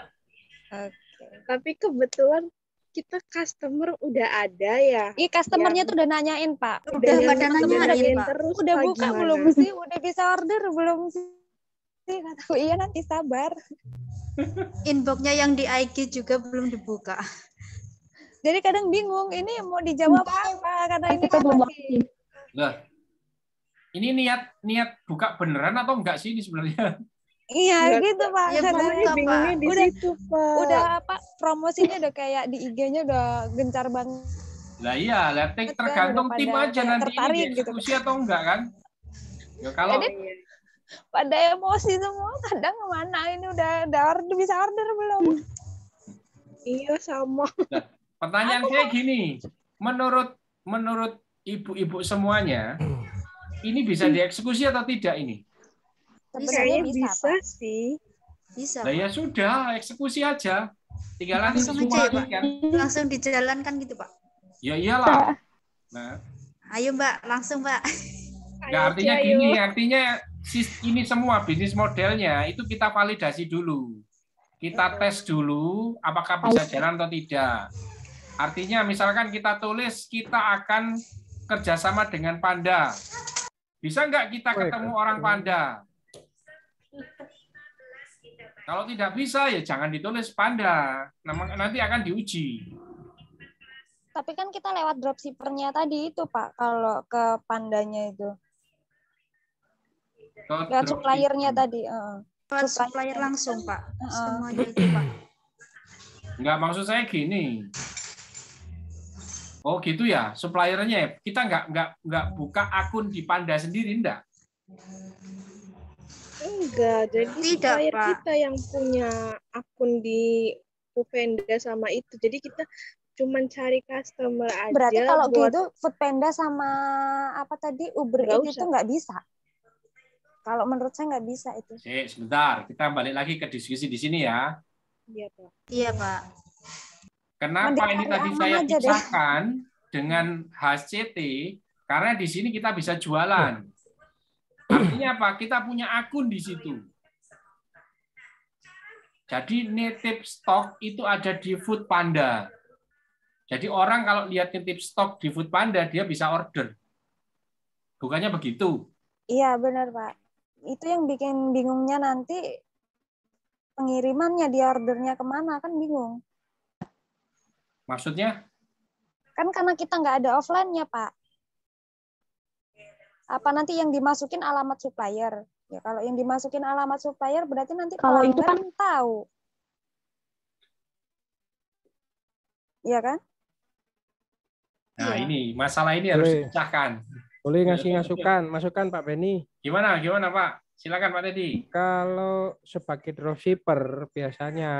Tapi kebetulan kita customer udah ada ya. Iya, customernya tuh udah nanyain, Pak. Udah pada nanyain, Pak. Terus Udah Pak, buka gimana? belum sih? Udah bisa order belum sih? Kataku, iya nanti sabar. Inbox-nya yang di IG juga belum dibuka. Jadi kadang bingung, ini mau dijawab apa? Karena ini Kita kan belum masih Lah, ini niat buka beneran atau enggak sih ini sebenarnya? iya Nggak, gitu, Pak. ya Karena buka, ini Pak. Bingungnya di Udah- situ Pak. udah apa promosinya udah kayak di IG-nya udah gencar banget. Lah iya, tergantung udah tim pada aja kayak nanti tertarik ini gitu. dieksekusi atau enggak kan? Ya kalau Pada emosi semua, kadang kemana ini udah order, bisa order belum? Iya sama. Nah, pertanyaan saya gini, menurut ibu-ibu semuanya, ini bisa dieksekusi atau tidak ini? Sebenarnya Kayaknya bisa, bisa Pak. sih. Bisa, Nah Pak. ya sudah, eksekusi aja. Tinggal nanti Langsung aja semua ya, Pak. kan? Langsung dijalankan gitu, Pak. Ya iyalah. Nah, Ayo, Mbak. Langsung, Mbak. nggak, artinya Ayo. gini, artinya ini semua bisnis modelnya itu kita validasi dulu. Kita tes dulu apakah bisa jalan atau tidak. Artinya misalkan kita tulis kita akan kerjasama dengan Panda. Bisa nggak kita ketemu orang Panda? Kalau tidak bisa ya jangan ditulis Panda. Nanti akan diuji. Tapi kan kita lewat dropshipper-nya tadi itu, Pak, kalau ke Pandanya itu. Lewat supplier-nya tadi. Lewat supplier langsung, Pak. Semuanya itu, Pak. Enggak, maksud saya gini. Oh gitu ya, suppliernya kita nggak buka akun di Panda sendiri, enggak? Enggak, jadi Tidak, supplier Pak. kita yang punya akun di Foodpanda sama itu. Jadi kita cuman cari customer aja. Berarti kalau buat gitu Foodpanda sama apa tadi Uber Nggak Eats itu usah. nggak bisa. Kalau menurut saya nggak bisa itu. Sebentar, kita balik lagi ke diskusi di sini ya. Iya, Pak. Iya, Pak. Kenapa Mending ini cari tadi aman saya aja deh. pisahkan dengan HCT? Karena di sini kita bisa jualan. Artinya apa? Kita punya akun di situ. Jadi nitip stok itu ada di Foodpanda. Jadi orang kalau lihat nitip stok di Foodpanda, dia bisa order. Bukannya begitu? Iya benar, Pak. Itu yang bikin bingungnya nanti pengirimannya, dia ordernya kemana kan bingung. Maksudnya? Kan karena kita nggak ada offline-nya, Pak. Apa nanti yang dimasukin alamat supplier? Ya kalau yang dimasukin alamat supplier berarti nanti Kalau itu pelanggan tahu. Iya kan? Nah Iya. ini, masalah ini harus Boleh. dipecahkan. Boleh ngasih masukan Pak Beni. Gimana Pak? Silakan Pak Teddy. Kalau sebagai dropshipper biasanya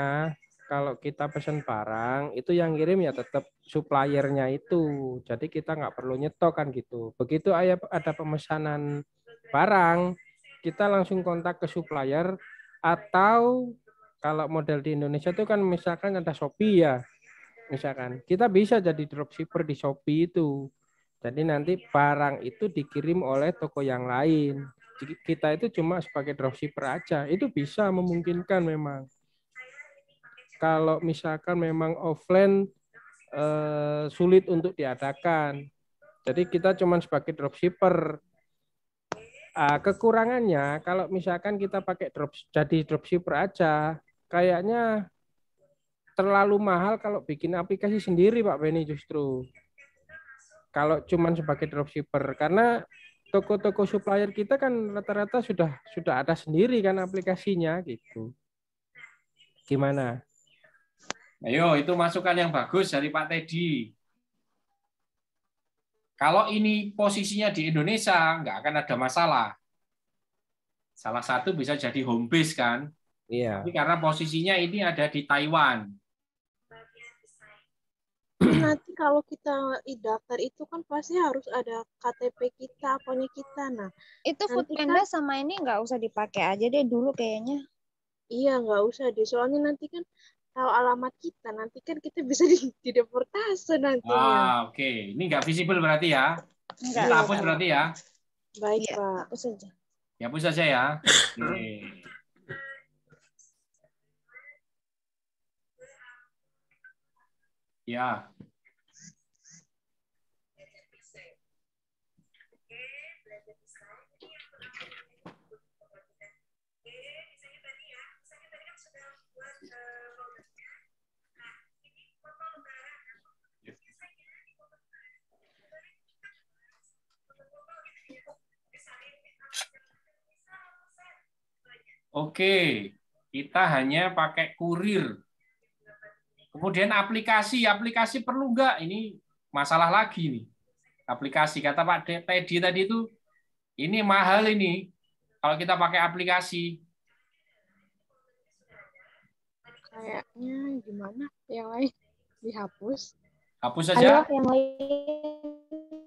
kalau kita pesan barang itu yang kirim ya tetap suppliernya itu. Jadi kita nggak perlu nyetok kan gitu. Begitu ada pemesanan barang, kita langsung kontak ke supplier atau kalau model di Indonesia itu kan misalkan ada Shopee ya. Misalkan kita bisa jadi dropshipper di Shopee itu. Jadi nanti barang itu dikirim oleh toko yang lain. Kita itu cuma sebagai dropshipper aja. Itu bisa memungkinkan memang. Kalau misalkan memang offline sulit untuk diadakan. Jadi kita cuma sebagai dropshipper. Kekurangannya kalau misalkan kita pakai jadi dropshipper aja, kayaknya terlalu mahal kalau bikin aplikasi sendiri, Pak Beni, justru. Kalau cuman sebagai dropshipper, karena toko-toko supplier kita kan rata-rata sudah ada sendiri kan aplikasinya gitu. Gimana? Ayo, itu masukan yang bagus dari Pak Teddy. Kalau ini posisinya di Indonesia, nggak akan ada masalah. Salah satu bisa jadi home base kan? Iya. Tapi karena posisinya ini ada di Taiwan. Nanti kalau kita daftar itu kan pasti harus ada KTP kita, akunnya kita. Nah, itu Foodpanda sama ini nggak usah dipakai aja deh dulu kayaknya. Iya, nggak usah deh. Soalnya nanti kan kalau alamat kita, nanti kan kita bisa dideportase nantinya. Oke. Ini nggak visible berarti ya? Enggak. Ini hapus berarti ya? Baik, ya, Pak. hapus saja. Ya, hapus saja ya. Oke. Ya. Oke, kita hanya pakai kurir. Kemudian aplikasi perlu nggak? Ini masalah lagi nih. Aplikasi, kata Pak Teddy tadi itu, ini mahal ini kalau kita pakai aplikasi. Kayaknya gimana? Yang lain dihapus. Hapus saja. Ayo, yang lain.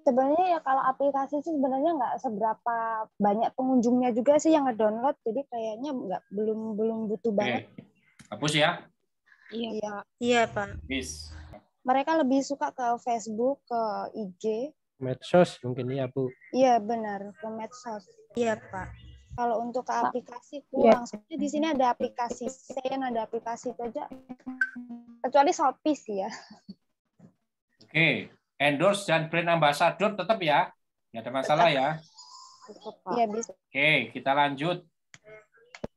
Sebenarnya ya kalau aplikasi sih sebenarnya nggak seberapa banyak pengunjungnya juga sih yang ngedownload, jadi kayaknya belum butuh banget. Hapus ya. Iya, Iya, Pak. Yes. Mereka lebih suka ke Facebook, ke IG. Medsos mungkin ya, Bu. Iya, benar, ke medsos. Iya, Pak. Kalau untuk ke aplikasi kurang. Soalnya di sini ada aplikasi Sen, ada aplikasi itu aja. Kecuali Shopee sih ya. Oke. Endorse dan brand ambassador tetap ya. Nggak ada masalah ya. Iya, bisa. Oke, kita lanjut.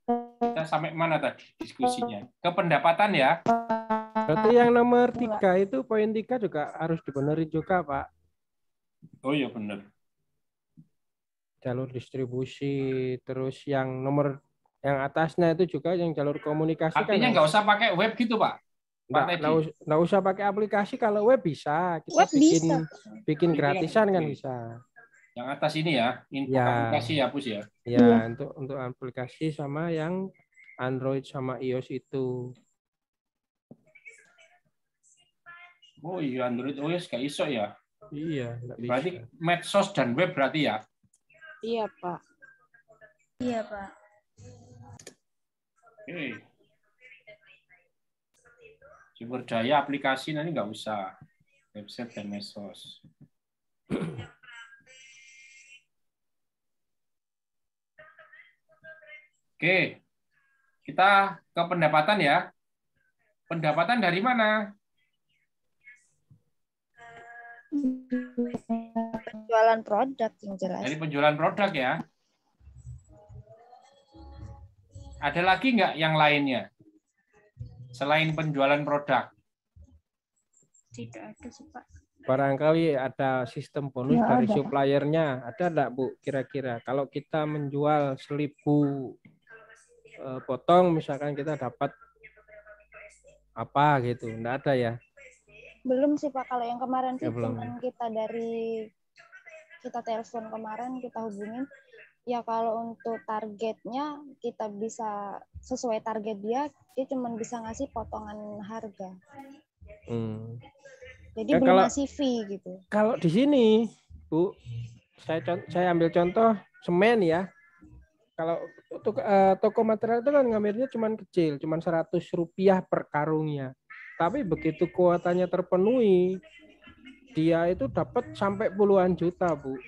Kita sampai mana tadi diskusinya? Ke pendapatan ya. Berarti yang nomor 3 itu poin 3 juga harus dibenerin juga, Pak. Oh iya benar. Jalur distribusi, terus yang nomor yang atasnya itu juga yang jalur komunikasi. Artinya nggak usah pakai web gitu, Pak? Nggak usah pakai aplikasi, kalau web bisa. Kita Web bikin gratisan kan bisa. Yang atas ini ya, info aplikasi hapus ya. Ya, untuk aplikasi sama yang Android sama iOS itu. Oh iya, Android OS nggak iso ya? Iya, nggak bisa. Berarti medsos dan web berarti ya? Iya, Pak. Iya, Pak. Oke. Sumber daya aplikasi nanti nggak usah. Website dan medsos. Oke. Kita ke pendapatan ya. Pendapatan dari mana? Penjualan produk yang jelas. Dari penjualan produk ya. Ada lagi nggak yang lainnya? Selain penjualan produk? Tidak ada sih, Pak. Barangkali ada sistem bonus dari suppliernya. Ada enggak, Bu, kira-kira? Kalau kita menjual 1.000 potong, misalkan kita dapat apa gitu. Enggak ada ya? Belum sih, Pak. Kalau yang kemarin sih belum. kita telepon kemarin, kita hubungin. Ya kalau untuk targetnya kita bisa sesuai target dia cuma bisa ngasih potongan harga. Jadi ya, belum ngasih fee gitu. Kalau di sini, Bu, saya ambil contoh semen ya. Kalau toko material itu kan ngambilnya cuma kecil, cuma Rp100 per karungnya. Tapi begitu kuotanya terpenuhi, dia itu dapat sampai puluhan juta, Bu.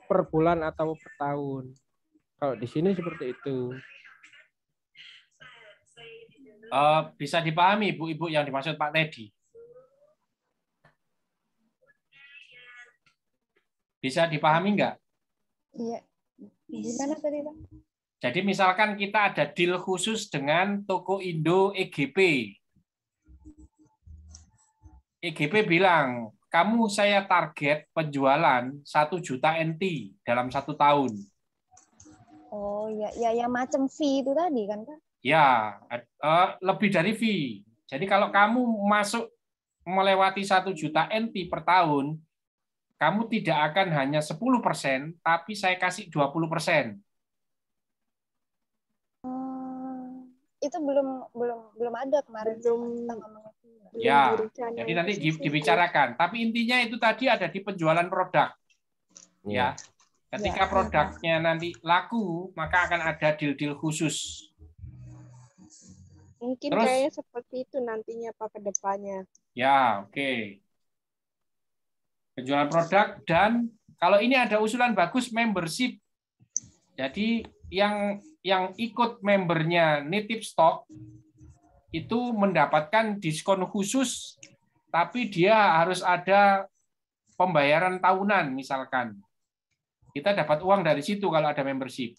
Per bulan atau per tahun. Kalau di sini seperti itu. Bisa dipahami ibu-ibu yang dimaksud Pak Teddy? Bisa dipahami nggak? Iya. Gimana tadi, Bang? Jadi misalkan kita ada deal khusus dengan toko Indo EGP. EGP bilang, kamu saya target penjualan 1 juta NT dalam 1 tahun. Oh ya, yang macam fee itu tadi kan, Pak? Ya, lebih dari fee. Jadi kalau kamu masuk melewati 1 juta NT per tahun, kamu tidak akan hanya 10%, tapi saya kasih 20%. Itu belum ada kemarin. Ya, jadi nanti dibicarakan. Tapi intinya itu tadi ada di penjualan produk. Ya, ketika produknya nanti laku, maka akan ada deal-deal khusus. Mungkin kayaknya seperti itu nantinya Pak ke depannya. Ya, oke. Penjualan produk, dan kalau ini ada usulan bagus membership. Jadi yang ikut membernya nitip stok itu mendapatkan diskon khusus, tapi dia harus ada pembayaran tahunan misalkan. Kita dapat uang dari situ kalau ada membership.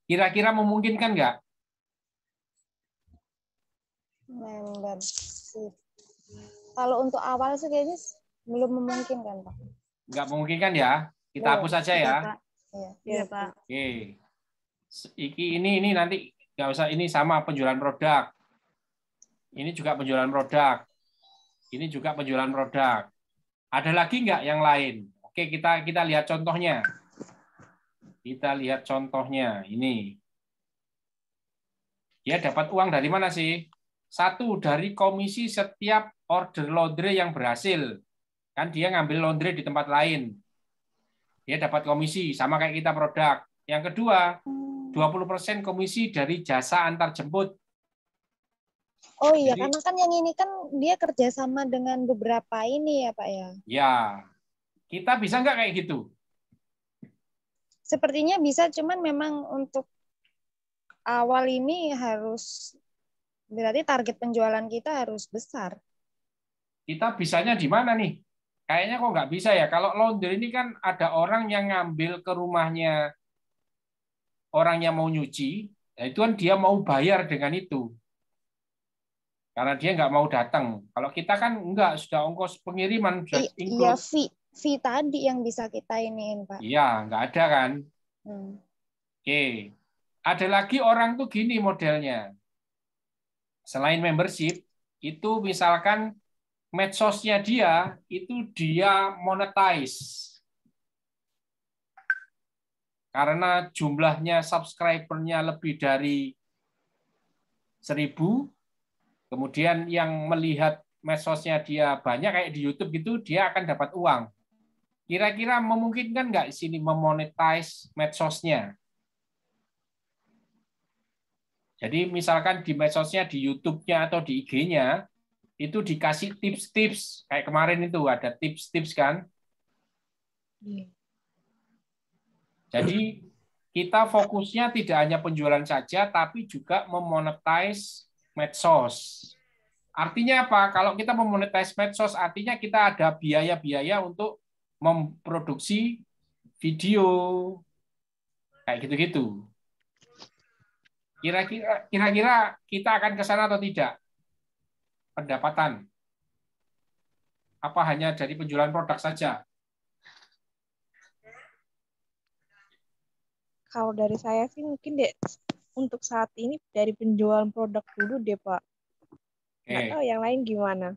Kira-kira memungkinkan nggak? Membership. Kalau untuk awal sih kayaknya belum memungkinkan, Pak. Nggak memungkinkan ya? Kita hapus saja ya. Iya, Pak. Oke. Ini nanti nggak usah, ini sama penjualan produk. Ini juga penjualan produk. Ini juga penjualan produk. Ada lagi nggak yang lain? Oke, kita lihat contohnya. Kita lihat contohnya. Ini. Dia dapat uang dari mana sih? 1, dari komisi setiap order laundry yang berhasil. Kan dia ngambil laundry di tempat lain. Dia dapat komisi, sama kayak kita produk. Yang kedua, 20% komisi dari jasa antar jemput. Oh iya, karena kan yang ini kan dia kerjasama dengan beberapa ini ya Pak ya? Ya, kita bisa nggak kayak gitu? Sepertinya bisa, cuman memang untuk awal ini harus, berarti target penjualan kita harus besar. Kita bisanya di mana nih? Kayaknya kok nggak bisa ya. Kalau laundry ini kan ada orang yang ngambil ke rumahnya orang yang mau nyuci, ya itu kan dia mau bayar dengan itu. Karena dia nggak mau datang. Kalau kita kan nggak, sudah ongkos pengiriman, sudah include. Iya, fee tadi yang bisa kita iniin, Pak. Iya, nggak ada kan? Oke. Ada lagi orang tuh gini modelnya. Selain membership, itu misalkan medsosnya dia, itu dia monetize. Karena jumlahnya subscribernya lebih dari 1.000, kemudian yang melihat medsosnya dia banyak kayak di YouTube gitu, dia akan dapat uang. Kira-kira memungkinkan nggak di sini memonetize medsosnya? Jadi misalkan di medsosnya, di YouTube-nya atau di IG-nya, itu dikasih tips-tips. Kayak kemarin itu ada tips-tips kan? Jadi kita fokusnya tidak hanya penjualan saja, tapi juga memonetize medsos. Artinya apa? Kalau kita memonetize medsos, artinya kita ada biaya-biaya untuk memproduksi video. Kayak gitu-gitu. Kira-kira kita akan ke sana atau tidak? Pendapatan. Apa hanya dari penjualan produk saja? Kalau dari saya sih mungkin untuk saat ini dari penjualan produk dulu deh, Pak. Nggak tahu yang lain gimana.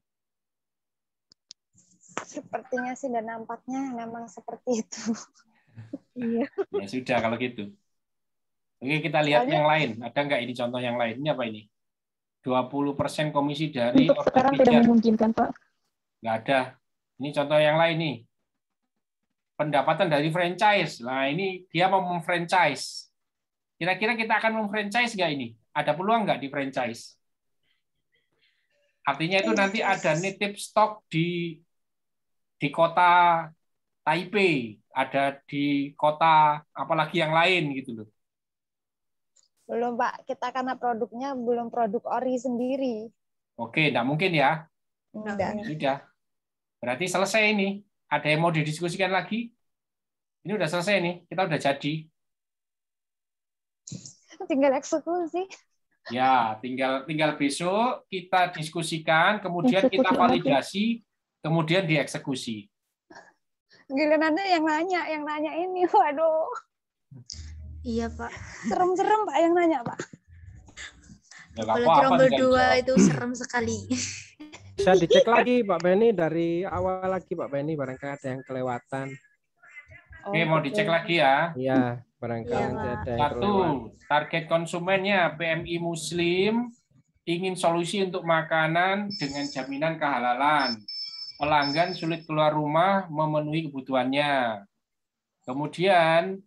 Sepertinya sih dan nampaknya memang seperti itu. Iya. Ya sudah kalau gitu. Oke, kita lihat yang lain. Ada nggak ini contoh yang lain? Ini apa ini? 20% komisi dari untuk sekarang tidak memungkinkan, Pak. Nggak ada. Ini contoh yang lain nih. Pendapatan dari franchise. Nah, ini dia mau memfranchise. Kira-kira kita akan memfranchise nggak ini? Ada peluang nggak di franchise? Artinya itu nanti ada nitip stok di kota Taipei, ada di kota apalagi yang lain gitu loh. Belum Pak, kita karena produknya belum produk ori sendiri. Oke, enggak mungkin ya. Enggak. Sudah. Berarti selesai ini. Ada yang mau didiskusikan lagi? Ini udah selesai nih, kita udah jadi. Tinggal eksekusi. Ya, tinggal besok kita diskusikan, kemudian kita validasi, kemudian dieksekusi. Gila nanti yang nanya ini, waduh. Iya Pak. Serem-serem Pak yang nanya Pak. Ya, Apalagi rombel 2 itu serem sekali. Bisa dicek lagi Pak Benny dari awal lagi Pak Benny, barangkali ada yang kelewatan. Oke, mau dicek lagi ya. Iya, barangkali nanti ada yang Satu, target konsumennya PMI Muslim ingin solusi untuk makanan dengan jaminan kehalalan. Pelanggan sulit keluar rumah memenuhi kebutuhannya. Kemudian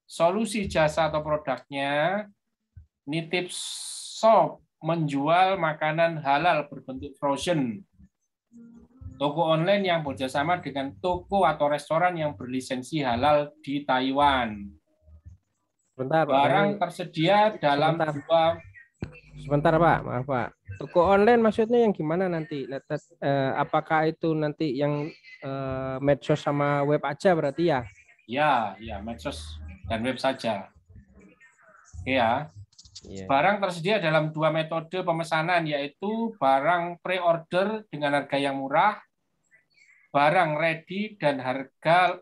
solusi jasa atau produknya, nitip shop menjual makanan halal berbentuk frozen. Toko online yang bekerjasama dengan toko atau restoran yang berlisensi halal di Taiwan. Sebentar, Pak. Barang tersedia dalam Sebentar Pak, maaf Pak. Toko online maksudnya yang gimana nanti? Apakah itu nanti yang medsos sama web aja berarti ya? Ya, medsos dan web saja. Oke ya. Barang tersedia dalam 2 metode pemesanan, yaitu barang pre-order dengan harga yang murah, barang ready dan harga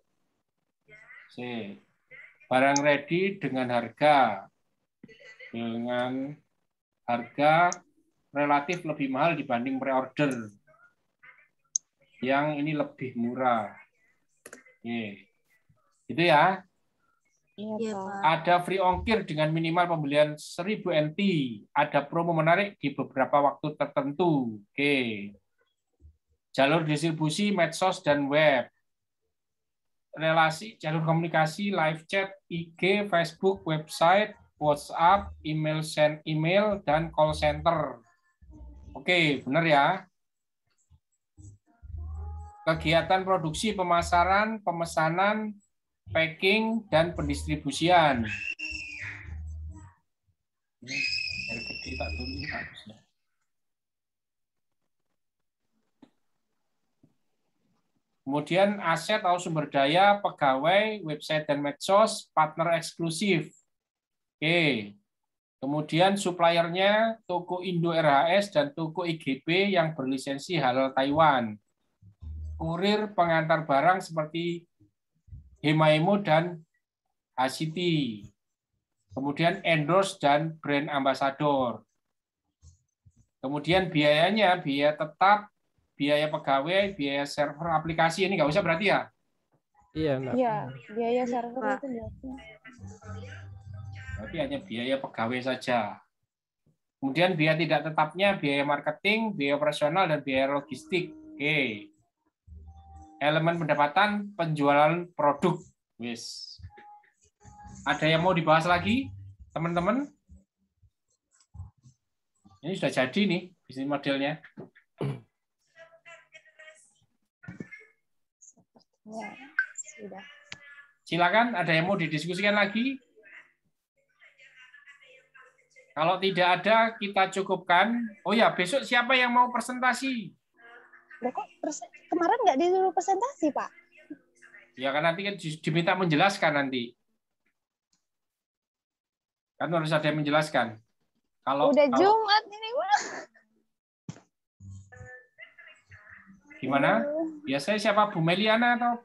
relatif lebih mahal dibanding pre-order. Yang ini lebih murah. Itu ya. Iya, Pak. Ada free ongkir dengan minimal pembelian 1000 NT. Ada promo menarik di beberapa waktu tertentu. Oke. Jalur distribusi medsos dan web. Relasi jalur komunikasi live chat, IG, Facebook, website, WhatsApp, email send email dan call center. Oke, benar ya. Kegiatan produksi, pemasaran, pemesanan, packing, dan pendistribusian. Kemudian aset atau sumber daya, pegawai, website dan medsos, partner eksklusif. Oke. Kemudian suppliernya toko Indo RHS dan toko IGB yang berlisensi halal Taiwan. Kurir pengantar barang seperti Hemaimo dan HCT. Kemudian endorse dan brand ambassador. Kemudian biayanya, biaya tetap, biaya pegawai, biaya server aplikasi. Ini nggak usah berarti ya? Iya, biaya server itu biasanya. Berarti hanya biaya pegawai saja. Kemudian biaya tidak tetapnya, biaya marketing, biaya operasional, dan biaya logistik. Oke. Elemen pendapatan, penjualan produk. Wis. Ada yang mau dibahas lagi, teman-teman? Ini sudah jadi nih bisnis modelnya. Ya, sudah. Silakan, ada yang mau didiskusikan lagi? Kalau tidak ada, kita cukupkan. Oh ya, besok siapa yang mau presentasi? Loh, kok kemarin nggak disuruh presentasi, Pak? Ya kan nanti kan diminta menjelaskan nanti. Kan harus ada yang menjelaskan. Udah Jumat ini, Pak. Gimana? Biasanya siapa? Bu Meliana atau?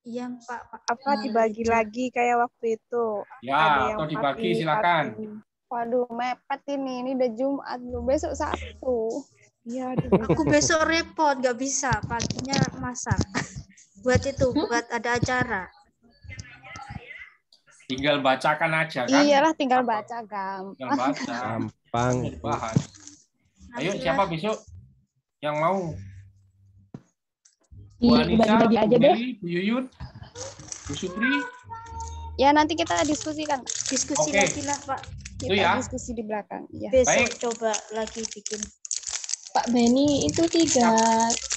Iya, Pak. Apa dibagi lagi kayak waktu itu? Ya, atau dibagi silakan. Waduh, mepet ini udah Jumat, besok Sabtu. Iya, aku besok repot, nggak bisa, paginya masak. Buat ada acara. Tinggal bacakan aja kan? Iyalah, tinggal baca gampang. Tinggal baca. Gampang. Bahas. Ayo, siapa besok yang mau? Bu Anissa, Bu Meli, Bu Yuyun, Bu Supri. Ya, nanti kita diskusikan. Diskusi lagi lah, Pak. Kita diskusi di belakang. Ya. Besok coba lagi bikin. Pak Beni, itu 3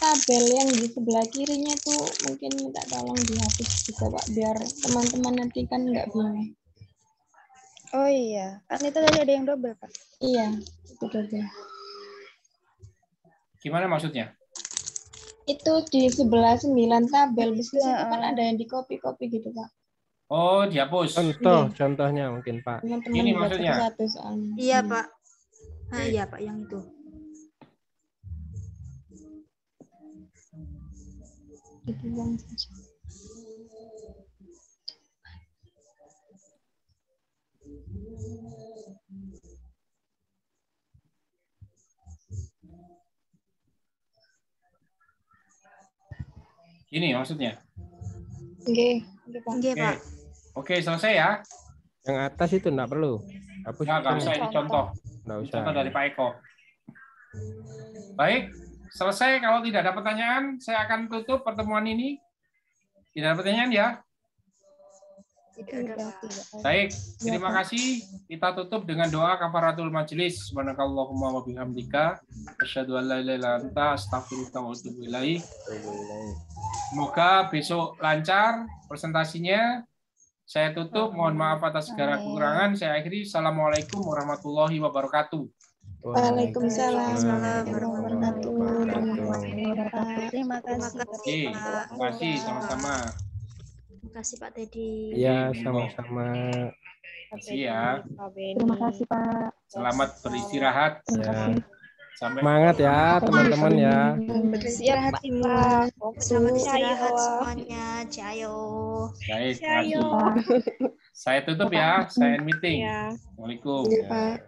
tabel yang di sebelah kirinya tuh mungkin minta tolong dihapus juga Pak, biar teman-teman nanti kan nggak bingung. Oh iya, kan itu tadi ada yang double Pak. Iya, itu double. Gimana maksudnya? Itu di sebelah 9 tabel bisnis itu kan ada yang di copy gitu Pak. Oh, dihapus. Contohnya mungkin Pak. Teman-teman Ini buat maksudnya. satu-satu soalnya. Iya Pak. Nah, iya Pak yang itu. Itu bang saja. Ini maksudnya. Oke, Pak. Oke, selesai ya. Yang atas itu enggak perlu. Hapus. Nggak usah, ini contoh. Nggak usah. Contoh dari Pak Eko. Baik, selesai. Kalau tidak ada pertanyaan, saya akan tutup pertemuan ini. Tidak ada pertanyaan ya? Baik, terima kasih. Kita tutup dengan doa kafaratul majelis. Subhanakallahumma wa bihamdika asyhadu an la ilaha illa anta astaghfiruka wa atubu ilaik. Semoga besok lancar presentasinya. Saya tutup, mohon maaf atas segala kekurangan. Saya akhiri. Assalamualaikum warahmatullahi wabarakatuh. Waalaikumsalam warahmatullahi wabarakatuh. Terima kasih. Terima kasih sama-sama. Terima kasih Pak Teddy. Iya, sama-sama. Terima kasih ya. Terima kasih Pak. Selamat beristirahat. Ya. Sampai Semangat ya teman-teman ya. Beristirahat semua. Selamat istirahat semuanya. Jayo. Baik, terima kasih. Saya tutup ya. Saya meeting. Assalamualaikum. Pak.